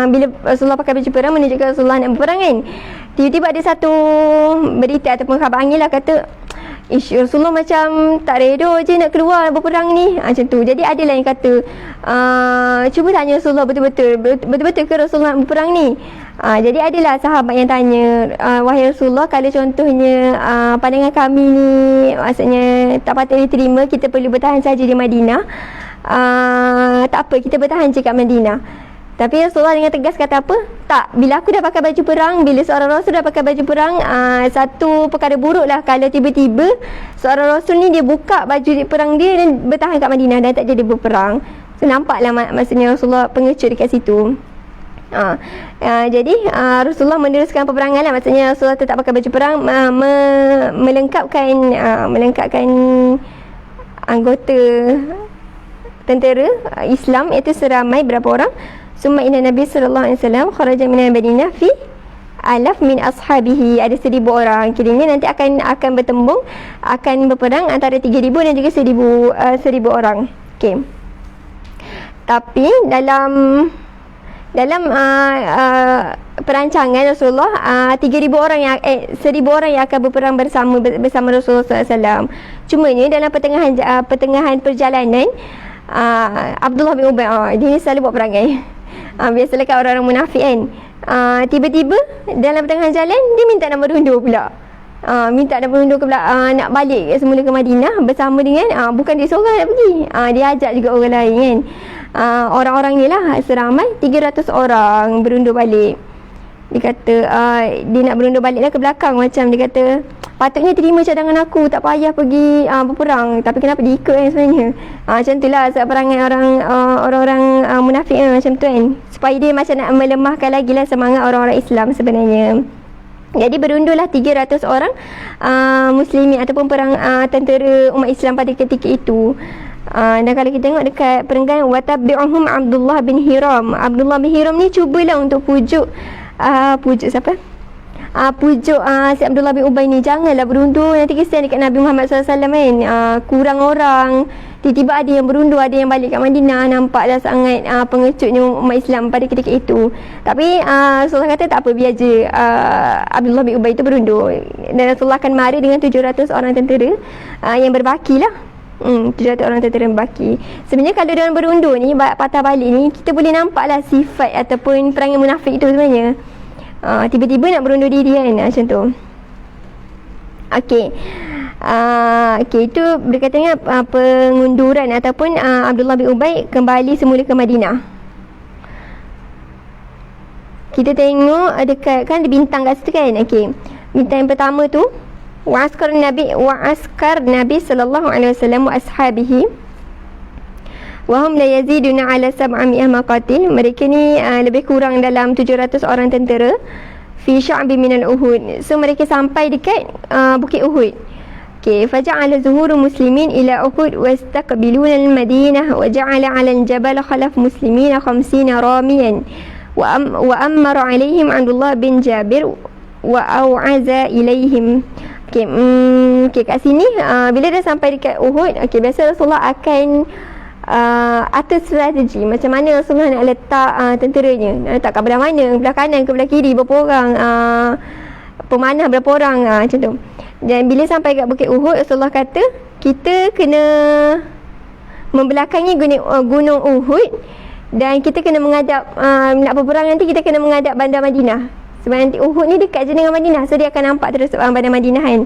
Bila Rasulullah pakai baju perang menunjukkan Rasulullah nak berperang kan, tiba-tiba ada satu berita ataupun khabar angin lah, kata Rasulullah macam tak reda je nak keluar berperang ni, macam tu. Jadi adalah yang kata cuba tanya Rasulullah betul-betul ke Rasulullah nak berperang ni. Jadi adalah sahabat yang tanya, wahai Rasulullah, kalau contohnya pandangan kami ni maksudnya tak patut diterima, kita perlu bertahan saja di Madinah, tak apa, kita bertahan je kat Madinah. Tapi Rasulullah dengan tegas kata apa? Tak, bila aku dah pakai baju perang, bila seorang Rasul dah pakai baju perang, satu perkara buruk lah kalau tiba-tiba seorang Rasul ni dia buka baju perang dia dan bertahan kat Madinah dan tak jadi berperang. So nampaklah maksudnya Rasulullah pengecut dekat situ. Jadi Rasulullah meneruskan peperangan lah. Maksudnya Rasulullah tetap pakai baju perang, melengkapkan anggota tentera Islam, iaitu seramai berapa orang. Summa inna Nabi sallallahu alaihi wasallam kharaja min al-Madinah fi alaf min ashabihi. Ada 1,000 orang. Kiranya nanti akan bertembung, akan berperang antara 3,000 dan juga 1,000 orang. Okey. Tapi dalam perancangan Rasulullah, 3,000 orang 1,000 orang yang akan berperang bersama Rasulullah SAW. Cumanya dalam pertengahan perjalanan, Abdullah bin Ubay dia selalu buat perangai. Biasalah kan orang-orang munafik kan. Tiba-tiba dalam pertengahan jalan dia minta nak berundur pula. Nak balik semula ke Madinah bersama dengan bukan dia seorang nak pergi. Dia ajak juga orang lain kan. Orang-orang ni lah seramai 300 orang berundur balik. Dia kata dia nak berundur balik lah ke belakang. Macam dia kata, patutnya terima cadangan aku, tak payah pergi berperang, tapi kenapa diikut kan sebenarnya. Macam tu lah sebab perangai orang-orang munafik macam tu kan, supaya dia macam nak melemahkan lagi lah semangat orang-orang Islam sebenarnya. Jadi berundurlah 300 orang muslimin ataupun tentera umat Islam pada ketika itu. Dan kalau kita tengok dekat perenggan watabi'uhum Abdullah bin Hiram. Abdullah bin Hiram ni cubalah untuk pujuk siapa? Pujuk si Abdullah bin Ubay ni, janganlah berundur, nanti kesian dekat Nabi Muhammad SAW kan. Kurang orang, tiba-tiba ada yang berundur, ada yang balik kat Madinah. Nampaklah sangat pengecutnya umat Islam pada ketika itu. Tapi Rasulullah kata tak apa, biar je Abdullah bin Ubay itu berundur. Dan Rasulullah akan mari dengan 700 orang tentera yang berbaki lah. 700 orang tentera yang berbaki. Sebenarnya kalau dia orang berundur ni, patah balik ni, kita boleh nampaklah sifat ataupun perangai munafik itu sebenarnya. Tiba-tiba nak berundur diri kan, macam tu. Okey. Itu berkaitan dengan pengunduran ataupun Abdullah bin Ubay kembali semula ke Madinah. kita tengok dekat kan ada bintang kat situ kan. Okey. Bintang yang pertama tu wa askar Nabi sallallahu alaihi wasallam wa ashabihi wa hum la yaziduna ala 700 maqatil. Mereka ni lebih kurang dalam 700 orang tentera fi sya'bi min al-Uhud. So mereka sampai dekat Bukit Uhud. Okey, faja'ala zuhuru muslimin ila Uhud wastaqbiluna al-Madinah wa ja'ala 'ala al-jabal khalaf muslimin 50 ramiyan wa amara 'alaihim Abdullah bin Jabir wa au'aza ilaihim. Okey, kat sini bila dah sampai dekat Uhud, okey, biasa Rasulullah akan atur strategi macam mana Rasulullah nak letak tenteranya. Nak letak kat belah mana, belah kanan ke belah kiri, berapa orang, pemanah berapa orang, macam tu. Dan bila sampai kat Bukit Uhud, Rasulullah kata kita kena membelakangi gunung Uhud dan kita kena menghadap, nak berperang nanti kita kena menghadap bandar Madinah. Sebab nanti Uhud ni dekat je dengan Madinah, so dia akan nampak terus bandar Madinah kan.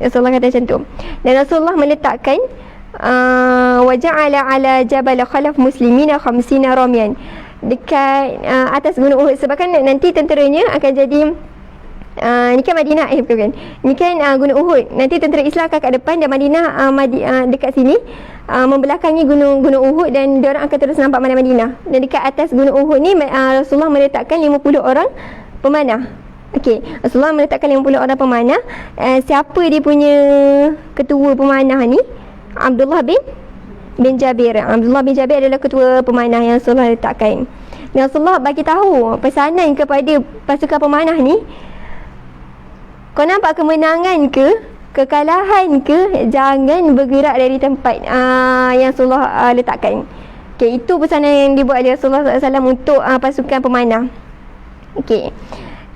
Rasulullah kata macam tu. Dan Rasulullah meletakkan wa ja'ala 'ala jabal khalaf muslimina 50 ramiyan dekat atas gunung Uhud. Sebab kan nanti tenteranya akan jadi ni kan Madinah, bukan. Ni kan gunung Uhud. Nanti tentera Islam akan kat depan dan Madinah dekat sini membelakangi gunung Uhud dan diorang akan terus nampak mana Madinah. Dan dekat atas gunung Uhud ni Rasulullah meletakkan 50 orang pemanah. Okey, Rasulullah meletakkan 50 orang pemanah. Siapa dia punya ketua pemanah ni? Abdullah bin Jabir. Abdullah bin Jabir adalah ketua pemanah yang Rasulullah letakkan. Dan Rasulullah bagi tahu pesanan kepada pasukan pemanah ni, kau nampak kemenangan ke, kekalahan ke, jangan bergerak dari tempat yang Rasulullah letakkan. Okey, itu pesanan yang dibuat oleh Rasulullah SAW untuk pasukan pemanah. Okey.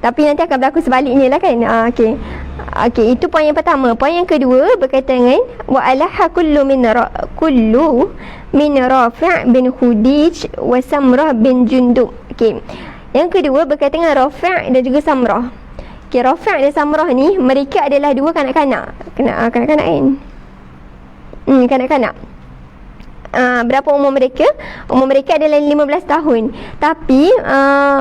Tapi nanti akan berlaku sebaliknya lah kan. Okey, itu poin yang pertama. Poin yang kedua berkaitan dengan wa alaha kullu min Rafi' bin Khudij wa Samrah bin Jundub. Okey. Yang kedua berkaitan dengan Rafi' dan juga Samrah. Okey, Rafi' dan Samrah ni mereka adalah dua kanak-kanak. Kanak-kanak kan? Kanak-kanak. Berapa umur mereka? Umur mereka adalah 15 tahun. Tapi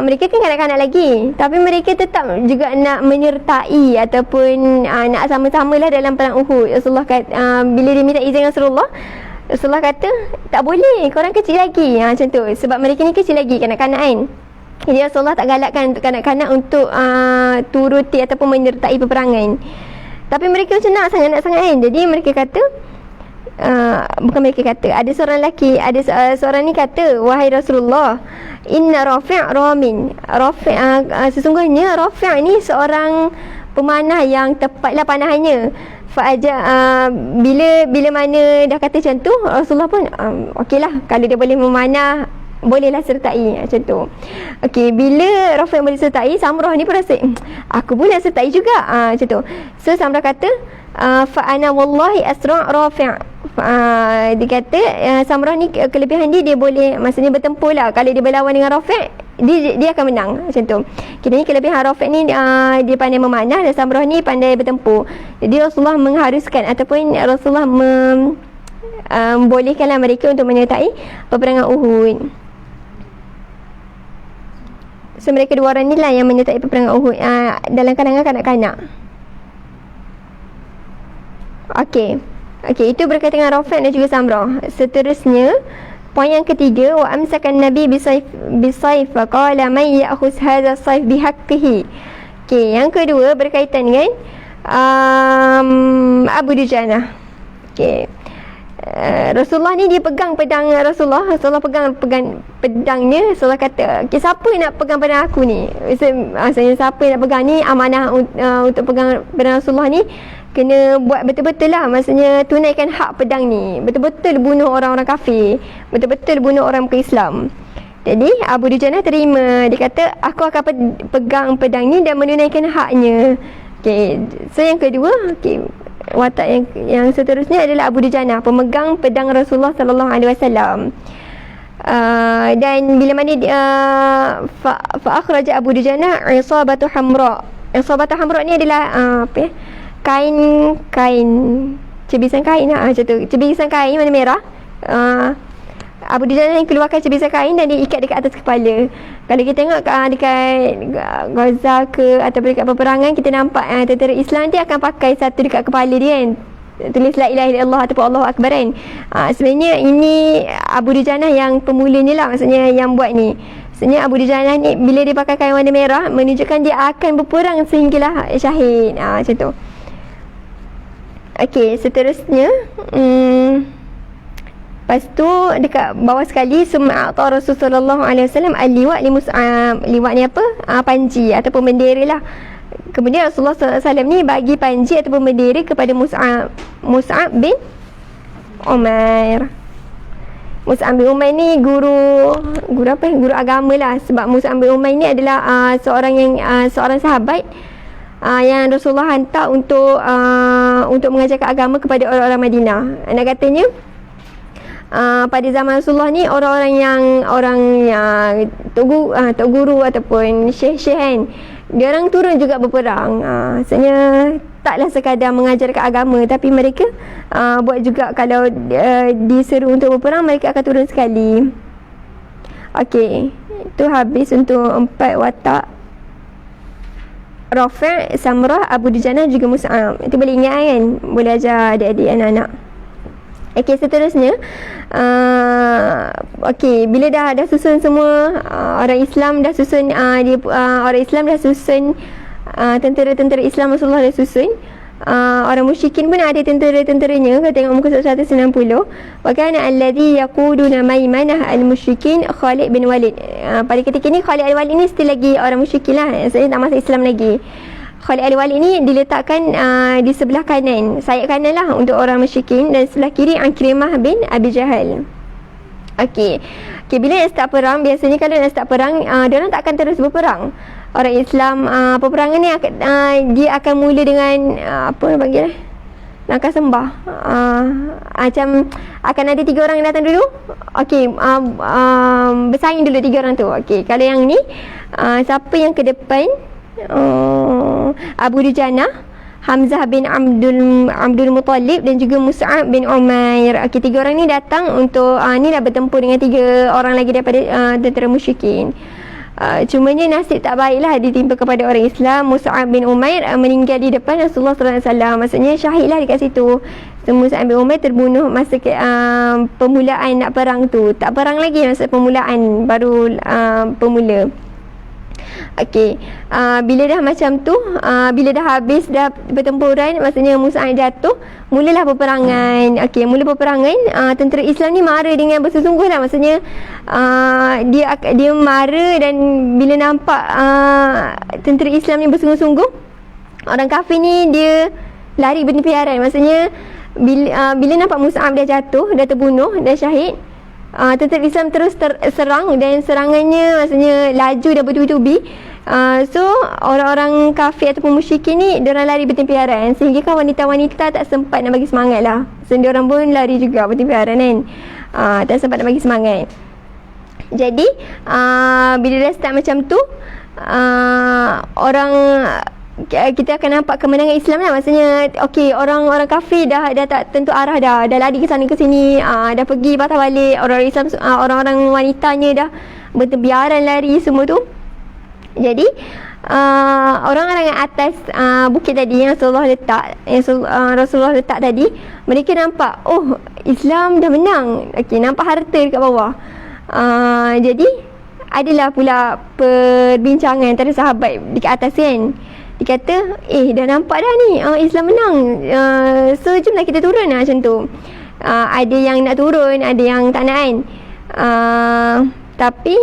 mereka kan kanak-kanak lagi, tapi mereka tetap juga nak menyertai ataupun nak sama-sama lah dalam perang Uhud. Rasulullah kata, bila dia minta izin Rasulullah kata tak boleh, korang kecil lagi, macam tu. Sebab mereka ni kecil lagi, kanak-kanak kan. Jadi Rasulullah tak galakkan untuk kanak-kanak untuk turuti ataupun menyertai peperangan. Tapi mereka macam nak sangat kan. Jadi mereka kata, bukan mereka kata, ada seorang lelaki, ada seorang ni kata, wahai Rasulullah, inna Rafi' ramin. Sesungguhnya Rafi' ni seorang pemanah yang tepatlah panahannya. Bila mana dah kata macam tu, Rasulullah pun okeylah, kalau dia boleh memanah, bolehlah sertai, macam tu. Okey, bila Rafi' boleh sertai, Samrah ni pun rasa aku pun nak sertai juga, macam tu. So Samrah kata fa ana wallahi asra' Rafi'. Dia kata Samrah ni kelebihan dia boleh, maksudnya bertempur lah. Kalau dia berlawan dengan Rafi', dia akan menang, macam tu. Kira ni kelebihan Rafi' ni, dia pandai memanah dan Samrah ni pandai bertempur. Jadi Rasulullah mengharuskan ataupun Rasulullah membolehkanlah mereka untuk menyertai peperangan Uhud. So mereka dua orang ni lah yang menyertai peperangan Uhud dalam kalangan kanak-kanak. Okey, itu berkaitan dengan Rafi' dan juga Samrah. Seterusnya, poin yang ketiga, wa amsakan Nabi bisayf faqala man ya'khudh hadha as-sayf bihaqqihi. Okey, yang kedua berkaitan dengan Abu Dujanah. Okey. Rasulullah ni dia pegang pedang Rasulullah pegang pedangnya. Rasulullah kata, okay, siapa nak pegang pedang aku ni? Maksudnya siapa nak pegang ni, amanah untuk pegang pedang Rasulullah ni kena buat betul-betul lah. Maksudnya tunaikan hak pedang ni, betul-betul bunuh orang-orang kafir, betul-betul bunuh orang bukan Islam. Jadi Abu Dujanah terima. Dia kata, aku akan pegang pedang ni dan menunaikan haknya. Okay. So yang kedua, watak yang seterusnya adalah Abu Dujanah, pemegang pedang Rasulullah sallallahu alaihi wasallam. Dan bila mana fa akhraja Abu Dujanah isabatu hamra. Isabatu hamra ni adalah kain cebisan kain macam tu. Cebisan kain warna merah. Abu Dujanah yang keluarkan cebisan kain dan dia ikat dekat atas kepala Kalau kita tengok dekat Gaza ke ataupun dekat peperangan, kita nampak tentera Islam dia akan pakai satu dekat kepala dia kan, tulis la ilaha illallah ataupun Allahu akbar kan. Sebenarnya ini Abu Dujanah yang pemulanya lah, maksudnya yang buat ni. Maksudnya Abu Dujanah ni bila dia pakai kain warna merah menunjukkan dia akan berperang sehinggalah syahid. Macam tu. Okey, seterusnya lepas tu dekat bawah sekali sum'ata Rasulullah SAW al-liwa' li Mus'ab. Liwa' ni apa? Panji ataupun bendera lah. Kemudian Rasulullah SAW ni bagi panji ataupun bendera kepada Mus'ab bin Umair. Mus'ab bin Umair ni guru apa? Guru agama lah. Sebab Mus'ab bin Umair ni adalah seorang sahabat yang Rasulullah hantar untuk mengajarkan agama kepada orang-orang Madinah. Nak katanya pada zaman Rasulullah ni orang yang tok guru ataupun syekh-syekh kan, dia orang turun juga berperang. Maksudnya taklah sekadar mengajarkan agama, tapi mereka buat juga kalau diseru untuk berperang, mereka akan turun sekali. Okey, itu habis untuk 4 watak. Rafi', Samrah, Abu Dujanah juga Mus'ab. Itu boleh ingat kan, boleh ajar adik-adik anak-anak. Okey, seterusnya okey, bila dah susun semua, orang Islam dah susun orang Islam dah susun, tentera-tentera Islam Rasulullah dah susun, orang musyrikin pun ada tentera-tenteranya. Kita tengok muka surat 190. Wa kana alladhi yaquduna maimanah al-musyrikin Khalid bin Walid. Pada ketika ni Khalid al-Walid ni still lagi orang musyrikin lah, maksudnya tak masuk Islam lagi. Khalid al-Walid ni diletakkan di sebelah kanan, sayap kanan lah untuk orang musyrikin, dan sebelah kiri Ikrimah bin Abi Jahal. Okey, bila nak start perang, biasanya kalau nak start perang, diorang tak akan terus berperang. Orang Islam, peperangan ni dia akan mula dengan apa nak panggil langkah sembah. Macam akan ada 3 orang yang datang dulu. Okey, bersaing dulu 3 orang tu. Okey, kalau yang ni siapa yang ke depan? Abu Dujanah, Hamzah bin Abdul Muttalib dan juga Mus'ab bin Umair. Okey, 3 orang ni datang untuk ni dah bertempur dengan 3 orang lagi daripada tentera musyrikin. Cumanya nasib tak baiklah ditimpa kepada orang Islam. Mus'ab bin Umair meninggal di depan Rasulullah SAW. Maksudnya syahidlah dekat situ. Mus'ab bin Umair terbunuh masa permulaan nak perang tu. Tak perang lagi, masa permulaan, baru pemula. Okey, bila dah macam tu, bila dah habis dah pertempuran, maksudnya Mus'ab jatuh, mulalah peperangan. Okey, mula peperangan, tentera Islam ni mara dengan bersungguh lah. Maksudnya dia mara, dan bila nampak tentera Islam ni bersungguh-sungguh, orang kafir ni dia lari bertempiaran. Maksudnya bila nampak Mus'ab dah jatuh, dah terbunuh, dah syahid, tentera Islam terus serang, dan serangannya maksudnya laju dan bertubi-tubi. So orang-orang kafir ataupun musyrikin ni diorang lari bertempiaran, sehingga kan wanita-wanita tak sempat nak bagi semangat lah. So diorang pun lari juga bertempiaran kan, tak sempat nak bagi semangat. Jadi bila dah start macam tu, kita akan nampak kemenangan Islam lah. Maksudnya okey, orang-orang kafir dah tak tentu arah, dah lari ke sana ke sini, dah pergi patah balik. Orang Islam, orang-orang wanitanya dah bertempiaran lari semua tu. Jadi orang-orang atas bukit tadi yang Rasulullah letak tadi, mereka nampak, oh, Islam dah menang. Okey, nampak harta dekat bawah. Jadi adalah pula perbincangan antara sahabat dekat atas kan. Dia kata, dah nampak dah ni, Islam menang, so jomlah kita turun lah, macam tu. Ada yang nak turun, ada yang tak nak kan. Tapi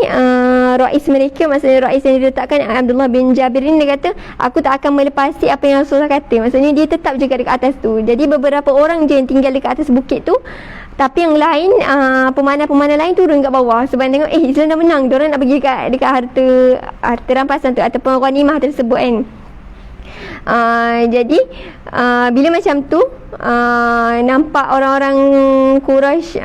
Rais mereka, maksudnya Rais yang diletakkan Abdullah bin Jabir ni, dia kata, aku tak akan melepasi apa yang Rasulullah kata. Maksudnya dia tetap juga dekat atas tu. Jadi beberapa orang je yang tinggal dekat atas bukit tu, tapi yang lain, pemanah-pemanah lain turun kat bawah. Sebab tengok, Islam dah menang, diorang nak pergi dekat harta rampasan tu ataupun ghanimah tersebut kan. Jadi bila macam tu, nampak orang-orang Quraisy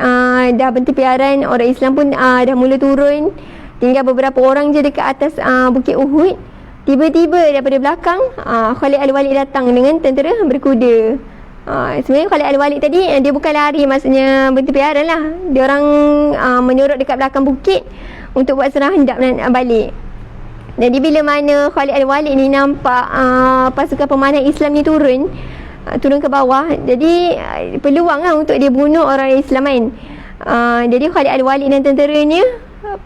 dah bertempiaran, orang Islam pun dah mula turun, tinggal beberapa orang je dekat atas bukit Uhud. Tiba-tiba daripada belakang Khalid al-Walid datang dengan tentera berkuda. Sebenarnya Khalid al-Walid tadi dia bukan lari, maksudnya bertempiaran lah. Dia orang menyorot dekat belakang bukit untuk buat serang hendap dan balik. Jadi bila mana Khalid al-Walid ni nampak pasukan pemanah Islam ni turun ke bawah, jadi peluang lah untuk dia bunuh orang Islam lain. Jadi Khalid al-Walid dan tenteranya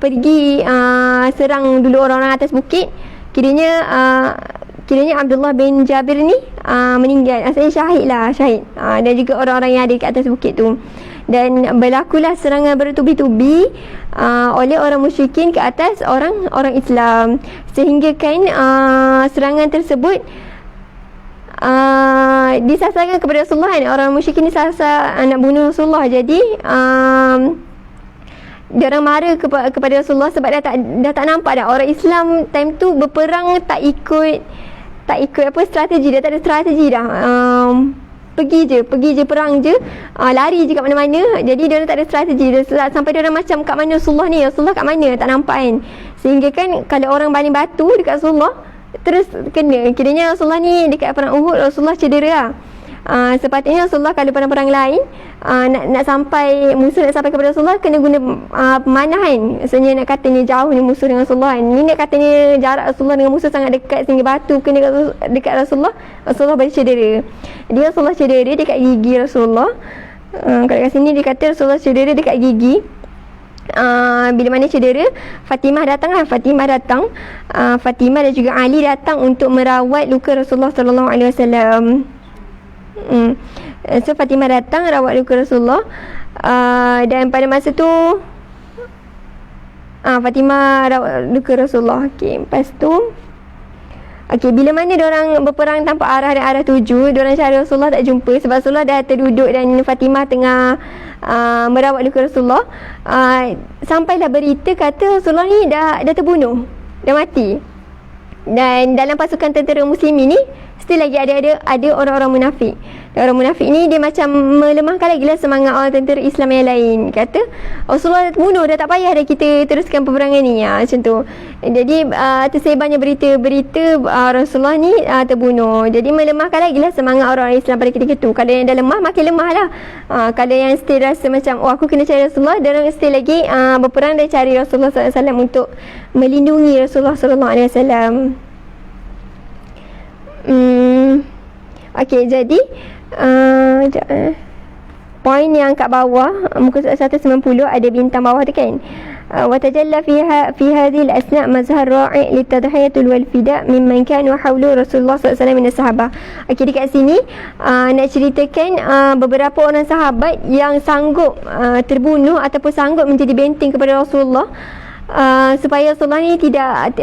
pergi serang dulu orang-orang atas bukit. Kiranya Abdullah bin Jabir ni meninggal, asalnya syahid dan juga orang-orang yang ada kat atas bukit tu. Dan berlakulah serangan bertubi-tubi oleh orang musyrikin ke atas orang Islam, sehingga kan serangan tersebut disasarkan kepada Rasulullah kan. Orang musyrikin ni sasar nak bunuh Rasulullah. Jadi dia orang marah kepada Rasulullah sebab dah tak nampak dah orang Islam time tu berperang tak ikut apa strategi. Dah tak ada strategi dah. Pergi je perang je, lari je kat mana-mana. Jadi dia orang tak ada strategi. Sampai dia orang macam kat mana Rasulullah kat mana tak nampak kan. Sehingga kan kalau orang baling batu dekat Rasulullah terus kena. Kiranya Rasulullah ni dekat perang Uhud Rasulullah cedera lah. Sepatutnya Rasulullah kalau perang-perang lain nak sampai musuh nak sampai kepada Rasulullah kena guna pemanah kan. Maksudnya nak katanya jauh ni musuh dengan Rasulullah kan. Ni nak katanya jarak Rasulullah dengan musuh sangat dekat sehingga batu kena dekat Rasulullah boleh cedera. Dia Rasulullah cedera dekat gigi Rasulullah. Kalau kat sini dia kata Rasulullah cedera dekat gigi. Bila mana cedera, Fatimah datang. Fatimah dan juga Ali datang untuk merawat luka Rasulullah sallallahu alaihi wasallam. So Fatimah datang rawat luka Rasulullah, dan pada masa tu Fatimah rawat luka Rasulullah. Lepas tu bila mana diorang berperang tanpa arah dan arah tuju, diorang cari Rasulullah tak jumpa sebab Rasulullah dah terduduk dan Fatimah tengah merawat luka Rasulullah. Sampailah berita kata Rasulullah ni dah terbunuh, dah mati. Dan dalam pasukan tentera muslimin ni still lagi ada orang-orang munafik. Dan orang munafik ni dia macam melemahkan lagi lah semangat orang tentera Islam yang lain. Kata Rasulullah terbunuh, dah tak payah dah kita teruskan peperangan ni, macam tu. Jadi tersebarnya berita Rasulullah ni terbunuh. Jadi melemahkan lagi lah semangat orang Islam pada ketika tu. Kalau yang dah lemah makin lemah lah. Kalau yang still rasa macam aku kena cari Rasulullah, dia orang still lagi berperang dan cari Rasulullah SAW untuk melindungi Rasulullah SAW. Jadi poin yang kat bawah muka surat 190 ada bintang bawah tu kan. Wa tajalla fi hadhihi al-asna' mazhar ra'i' litadhiyatul wal fida' mimman kanu hawlu Rasulullah sallallahu alaihi wasallam min as-sahabah. Dekat sini nak ceritakan beberapa orang sahabat yang sanggup terbunuh ataupun sanggup menjadi benteng kepada Rasulullah, supaya Rasulullah ni tidak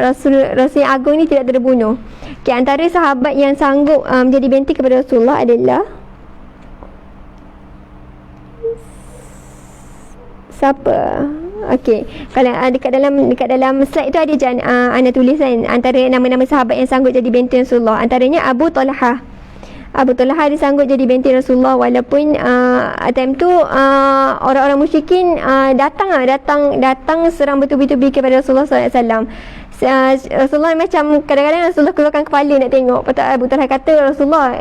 Rasul yang agung ni tidak terbunuh. Antara sahabat yang sanggup menjadi benteng kepada Rasulullah adalah siapa? Kalau dekat dalam slide tu ada Ana tulis kan antara nama-nama sahabat yang sanggup jadi benteng Rasulullah. Antaranya Abu Talha dia sanggup jadi benteng Rasulullah walaupun time tu orang-orang musyrikin datang serang bertubi-tubi kepada Rasulullah SAW. Rasulullah macam kadang-kadang Rasulullah keluarkan kepala nak tengok. Patut Abu Talha kata Rasulullah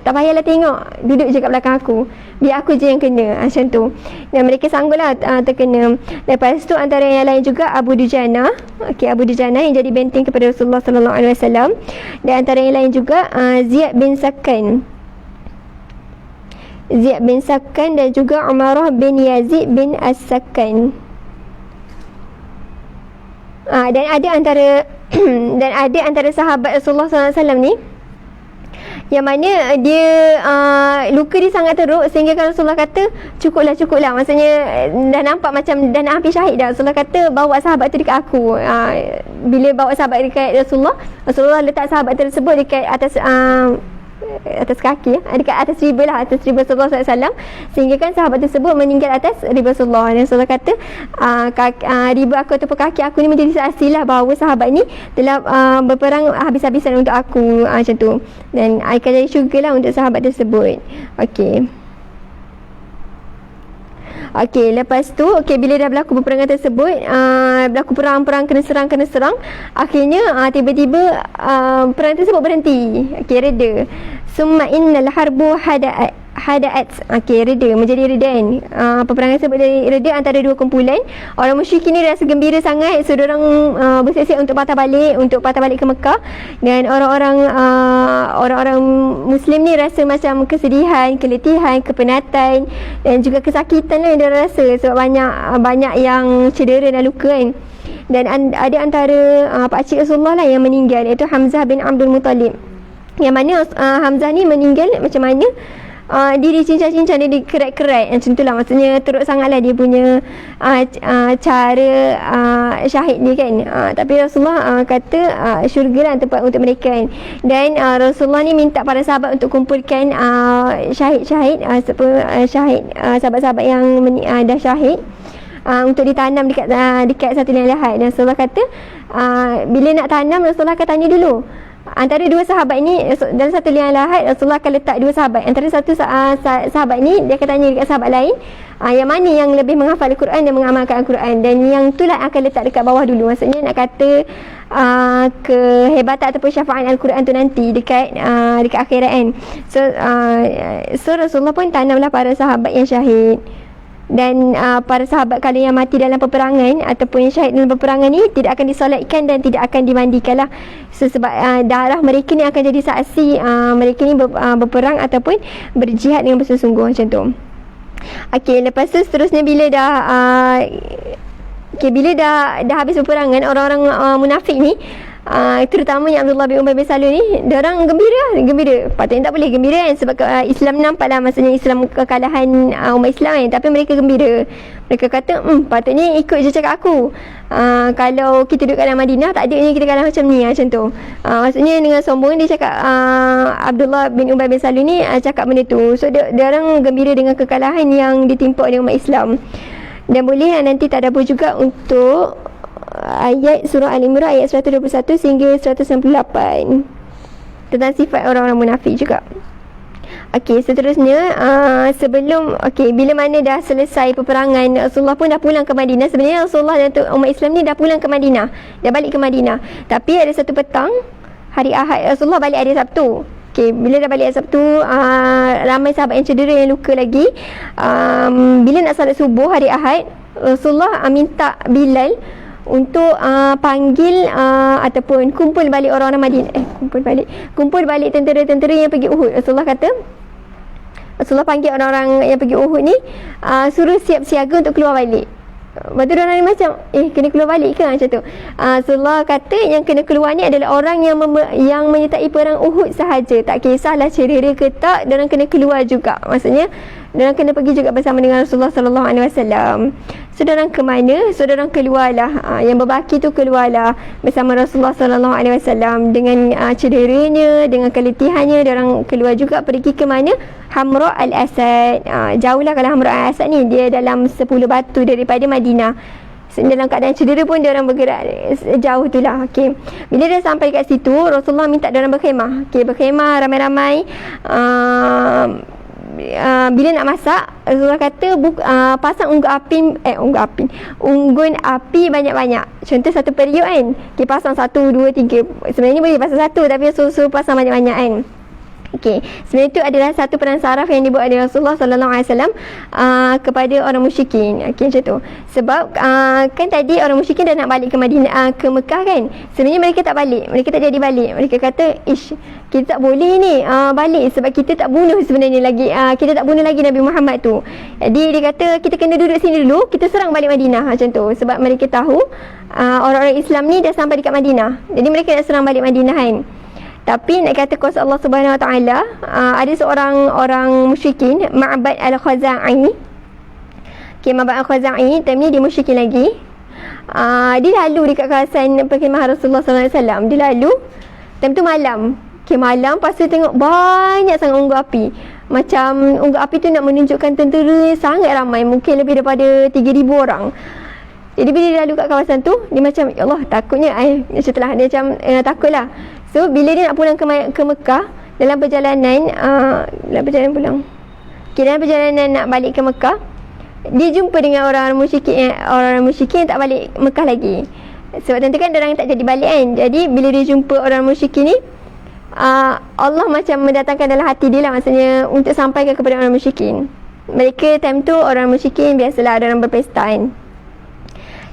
tak payahlah tengok, duduk je kat belakang aku, biar aku je yang kena, macam tu. Dan mereka sangguplah terkena. Lepas tu antara yang lain juga Abu Dujana. Abu Dujana yang jadi benteng kepada Rasulullah sallallahu alaihi wasallam. Dan antara yang lain juga Ziyad bin Sakkan dan juga Umarah bin Yazid bin As-Sakkan. Dan ada antara sahabat Rasulullah SAW ni yang mana dia luka dia sangat teruk sehingga kalau Rasulullah kata cukuplah, maksudnya dah nampak macam dah nak hampir syahid dah. Rasulullah kata bawa sahabat tu dekat aku. Bila bawa sahabat dekat Rasulullah letak sahabat tersebut dekat atas kaki, dekat atas riba Rasulullah SAW, sehingga kan sahabat tersebut meninggal atas riba Rasulullah. Dan Rasulullah kata riba aku ataupun kaki aku ni menjadi saksi lah bahawa sahabat ni telah berperang habis-habisan untuk aku, macam tu. Dan akan jadi syurga lah untuk sahabat tersebut. Lepas tu bila dah berlaku peperangan tersebut, berlaku perang kena serang, akhirnya tiba-tiba perang tersebut berhenti, reda. Summa innal harbu hadaat, reda, menjadi reda kan. Peperangan tersebut dari reda antara dua kumpulan. Orang musyrikin ni rasa gembira sangat, so diorang bersiap-siap untuk patah balik ke Mekah. Dan orang-orang Muslim ni rasa macam kesedihan, keletihan, kepenatan dan juga kesakitan lah yang dia rasa sebab banyak yang cedera dan luka kan. Dan ada antara pakcik Rasulullah lah yang meninggal, iaitu Hamzah bin Abdul Muttalib. Yang mana Hamzah ni meninggal macam mana? Dia dicincang-cincang, dia dikerat-kerat macam tu lah. Maksudnya teruk sangat lah dia punya cara syahid dia kan. Tapi Rasulullah kata syurga lah tempat untuk mereka kan. Dan Rasulullah ni minta para sahabat untuk kumpulkan syahid-syahid, sahabat-sahabat yang dah syahid, untuk ditanam dekat satu liang lahat. Dan Rasulullah kata bila nak tanam, Rasulullah akan tanya dulu antara dua sahabat ni dalam satu liang lahat. Rasulullah akan letak dua sahabat, antara satu sahabat ni dia akan tanya dekat sahabat lain yang mana yang lebih menghafal Al-Quran dan mengamalkan Al-Quran, dan yang tu lah akan letak dekat bawah dulu. Maksudnya nak kata kehebatan ataupun syafaat Al-Quran tu nanti dekat akhirat kan. So Rasulullah pun tanamlah para sahabat yang syahid. Dan para sahabat kalau yang mati dalam peperangan ataupun yang syahid dalam peperangan ni tidak akan disolatkan dan tidak akan dimandikan lah. Sebab darah mereka ni akan jadi saksi mereka ni berperang ataupun berjihad dengan bersungguh-sungguh macam tu. Okey, lepas tu seterusnya bila dah habis peperangan, orang-orang munafik ni, terutamanya Abdullah bin Ubay bin Salul ni, diorang gembira. Patutnya tak boleh gembira kan, sebab Islam nampak lah, maksudnya Islam kekalahan umat Islam kan. Tapi mereka gembira. Mereka kata patutnya ikut je cakap aku. Kalau kita duduk dalam Madinah, tak adanya kita kalah macam ni, macam tu. Maksudnya dengan sombong dia cakap, Abdullah bin Ubay bin Salul ni cakap benda tu. So diorang gembira dengan kekalahan yang ditimpa oleh umat Islam. Dan boleh nanti tadabbur juga untuk ayat surah Al-Imran ayat 121 sehingga 198 tentang sifat orang-orang munafik juga. Okey, seterusnya bila mana dah selesai peperangan, Rasulullah pun dah pulang ke Madinah. Sebenarnya Rasulullah dan umat Islam ni dah pulang ke Madinah, dah balik ke Madinah. Tapi ada satu petang hari Ahad, Rasulullah balik hari Sabtu. Okey, bila dah balik hari Sabtu, ramai sahabat yang cedera, yang luka lagi. Bila nak salat subuh hari Ahad, Rasulullah minta Bilal untuk panggil ataupun kumpul balik orang-orang Madinah. Kumpul balik tentera-tentera yang pergi Uhud. Rasulullah panggil orang-orang yang pergi Uhud ni, suruh siap siaga untuk keluar balik. Lepas tu orang ni macam kena keluar balik ke macam tu. Rasulullah kata yang kena keluar ni adalah orang yang menyertai perang Uhud sahaja. Tak kisahlah cedera ke tak, diorang kena keluar juga. Maksudnya diorang kena pergi juga bersama dengan Rasulullah sallallahu alaihi wasallam. So diorang ke mana? So diorang keluarlah, yang berbaki tu keluarlah bersama Rasulullah sallallahu alaihi wasallam dengan cederanya, dengan keletihannya. Diorang keluar juga pergi ke mana? Hamra al-Asad. Jauhlah kalau Hamra al-Asad ni, dia dalam 10 batu daripada Madinah. Dalam keadaan cedera pun diorang bergerak jauh tu lah. Okay. Bila dah sampai kat situ, Rasulullah minta diorang berkhemah. Berkhemah ramai-ramai. Bila nak masak, Rasulullah kata pasang unggun api banyak-banyak. Contoh satu periuk kan, pasang 1, 2, 3. Sebenarnya boleh pasang 1, tapi suruh pasang banyak-banyak kan. Okey, sebenarnya itu adalah satu peran saraf yang dibuat oleh Rasulullah sallallahu alaihi wasallam kepada orang musyrikin. Okey, macam tu. Sebab kan tadi orang musyrikin dah nak balik ke Madinah, ke Mekah kan. Sebenarnya mereka tak balik. Mereka tak jadi balik. Mereka kata, kita tak boleh ni balik sebab kita tak bunuh sebenarnya lagi. Kita tak bunuh lagi Nabi Muhammad tu. Jadi dia kata kita kena duduk sini dulu, kita serang balik Madinah macam tu. Sebab mereka tahu orang-orang Islam ni dah sampai dekat Madinah. Jadi mereka nak serang balik Madinah kan. Tapi nak kata kuasa Allah Subhanahu Wa Taala, ada seorang orang musyrikin, Ma'bad al-Khuzai. Ma'bad al-Khuzai, time ni dia musyrikin lagi. Dia lalu dekat kawasan perkhemahan Rasulullah sallallahu alaihi wasallam. Dia lalu time tu malam. Malam, lepas tu tengok banyak sangat unggun api. Macam unggun api tu nak menunjukkan tentera sangat ramai, mungkin lebih daripada 3,000 orang. Jadi bila dia lalu kat kawasan tu, dia macam, ya Allah, takutnya setelah dia macam takutlah. So bila dia nak pulang ke Mekah, dalam perjalanan nak balik ke Mekah, dia jumpa dengan orang musyrikin yang tak balik Mekah lagi. Sebab tentu kan orang tak jadi balik kan. Jadi bila dia jumpa orang musyrikin ni, Allah macam mendatangkan dalam hati dia lah, maksudnya untuk sampaikan kepada orang musyrikin. Mereka time tu orang musyrikin biasalah ada orang berpesta kan.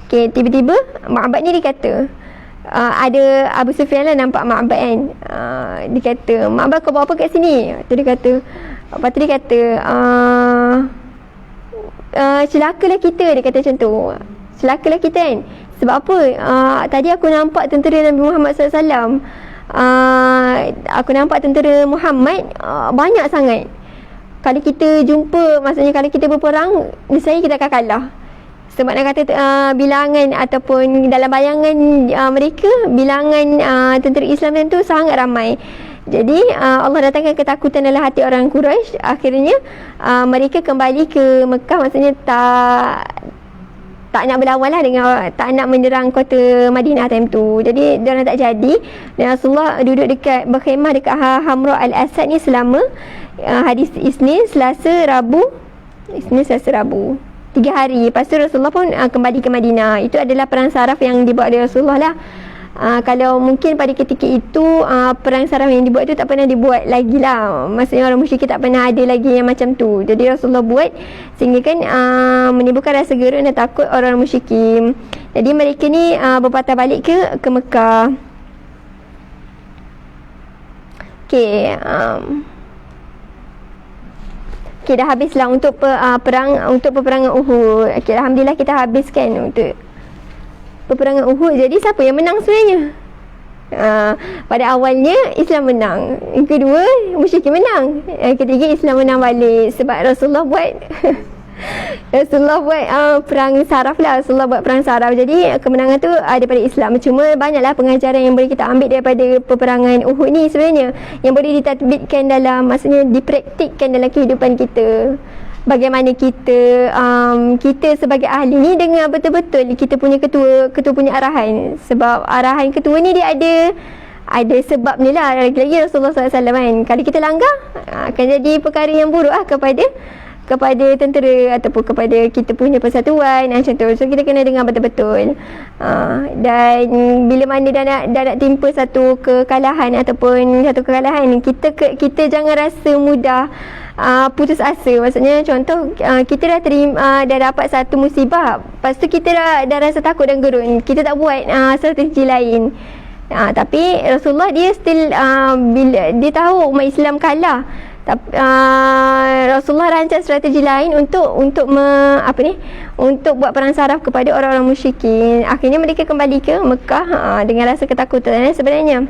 Okay, tiba-tiba Ma'bad ni dia kata, ada Abu Sufyan lah nampak Ma'bad kan. Dia kata, Ma'bad kau buat apa kat sini? Lepas tu dia kata, celakalah kita, dia kata macam tu. Celakalah kita kan. Sebab apa? Tadi aku nampak tentera Nabi Muhammad SAW. Aku nampak tentera Muhammad banyak sangat. Kalau kita jumpa, maksudnya kalau kita berperang, niscaya kita akan kalah. Sebab nak kata bilangan ataupun dalam bayangan mereka, bilangan tentera Islam tu sangat ramai. Jadi Allah datangkan ketakutan dalam hati orang Quraisy. Akhirnya mereka kembali ke Mekah, maksudnya tak nak berlawan lah dengan, tak nak menyerang kota Madinah time tu. Jadi dia orang tak jadi, dan Rasulullah duduk dekat berkhemah dekat Hamra Al-Asad ni selama hadis Isnin, Selasa, Rabu. 3 hari. Lepas tu Rasulullah pun kembali ke Madinah. Itu adalah perang saraf yang dibuat oleh Rasulullah lah. Kalau mungkin pada ketika itu perang saraf yang dibuat tu tak pernah dibuat lagi lah. Maksudnya orang musyrik tak pernah ada lagi yang macam tu. Jadi Rasulullah buat sehingga kan menimbulkan rasa gerun dan takut orang musyrikin. Jadi mereka ni berpatah balik ke Mekah. Okay, dah habislah untuk peperangan Uhud. Okay, alhamdulillah kita habiskan untuk peperangan Uhud. Jadi siapa yang menang sebenarnya? Pada awalnya Islam menang, yang kedua musyrikin menang, yang ketiga Islam menang balik. Sebab Rasulullah buat perang saraf lah. Rasulullah buat perang saraf. Jadi kemenangan tu ada pada Islam. Cuma banyaklah pengajaran yang boleh kita ambil daripada peperangan Uhud ni sebenarnya, yang boleh ditatbikkan dalam, maksudnya dipraktikkan dalam kehidupan kita. Bagaimana kita sebagai ahli ni dengan betul-betul kita punya ketua punya arahan. Sebab arahan ketua ni dia ada sebab ni lah. Lagi-lagi Rasulullah SAW kan, kalau kita langgar akan jadi perkara yang buruk lah kepada tentera ataupun kepada kita punya persatuan macam tu. So kita kena dengar betul-betul. Dan bila mana dah nak timpa satu kekalahan, kita jangan rasa mudah putus asa. Maksudnya contoh, kita dah dapat satu musibah, lepas tu kita dah rasa takut dan gerun, kita tak buat strategi lain. Tapi Rasulullah dia still bila dia tahu umat Islam kalah, Rasulullah rancang strategi lain untuk buat perang saraf kepada orang-orang musyrikin. Akhirnya mereka kembali ke Mekah dengan rasa ketakutan sebenarnya.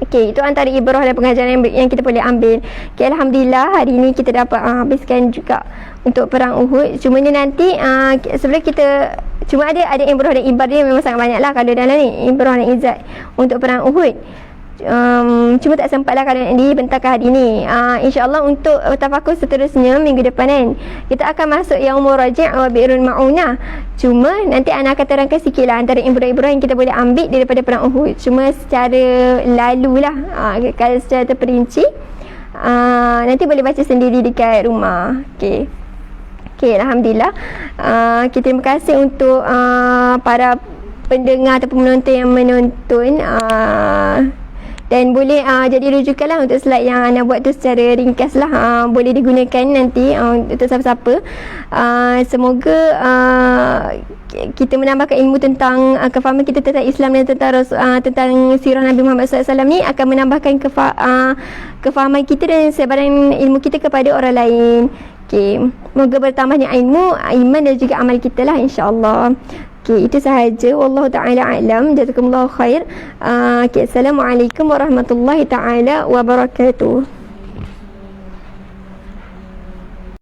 Okey, itu antara ibrah dan pengajaran yang kita boleh ambil. Okey, alhamdulillah hari ini kita dapat habiskan juga untuk perang Uhud. Cuma ni nanti sebelum kita, cuma ada ibrah dan ibar dia memang sangat banyak lah kalau dalam ni ibrah dan izat untuk perang Uhud. Cuma tak sempat lah kalau nak dibentangkan hari ni. InsyaAllah untuk tafakur seterusnya minggu depan kan, kita akan masuk yang muraja' wa bi'run ma'unah. Cuma nanti Ana akan terangkan sikit lah antara ibrah-ibrah yang kita boleh ambil daripada perang Uhud. Cuma secara lalu lah, kalau secara terperinci nanti boleh baca sendiri dekat rumah. Okay, alhamdulillah. Terima kasih untuk para pendengar ataupun penonton yang menonton. Dan boleh jadi rujukan lah untuk slide yang Ana buat tu secara ringkas lah. Boleh digunakan nanti untuk siapa-siapa. Semoga kita menambahkan ilmu tentang kefahaman kita tentang Islam dan tentang sirah Nabi Muhammad SAW ni akan menambahkan kefahaman kita dan sebaran ilmu kita kepada orang lain. Okay. Semoga bertambahnya ilmu, iman dan juga amal kita lah, insyaAllah. Okay, itu sahaja. Wallahu ta'ala a'lam. Jazakumullahu khair. Assalamualaikum warahmatullahi ta'ala wabarakatuh.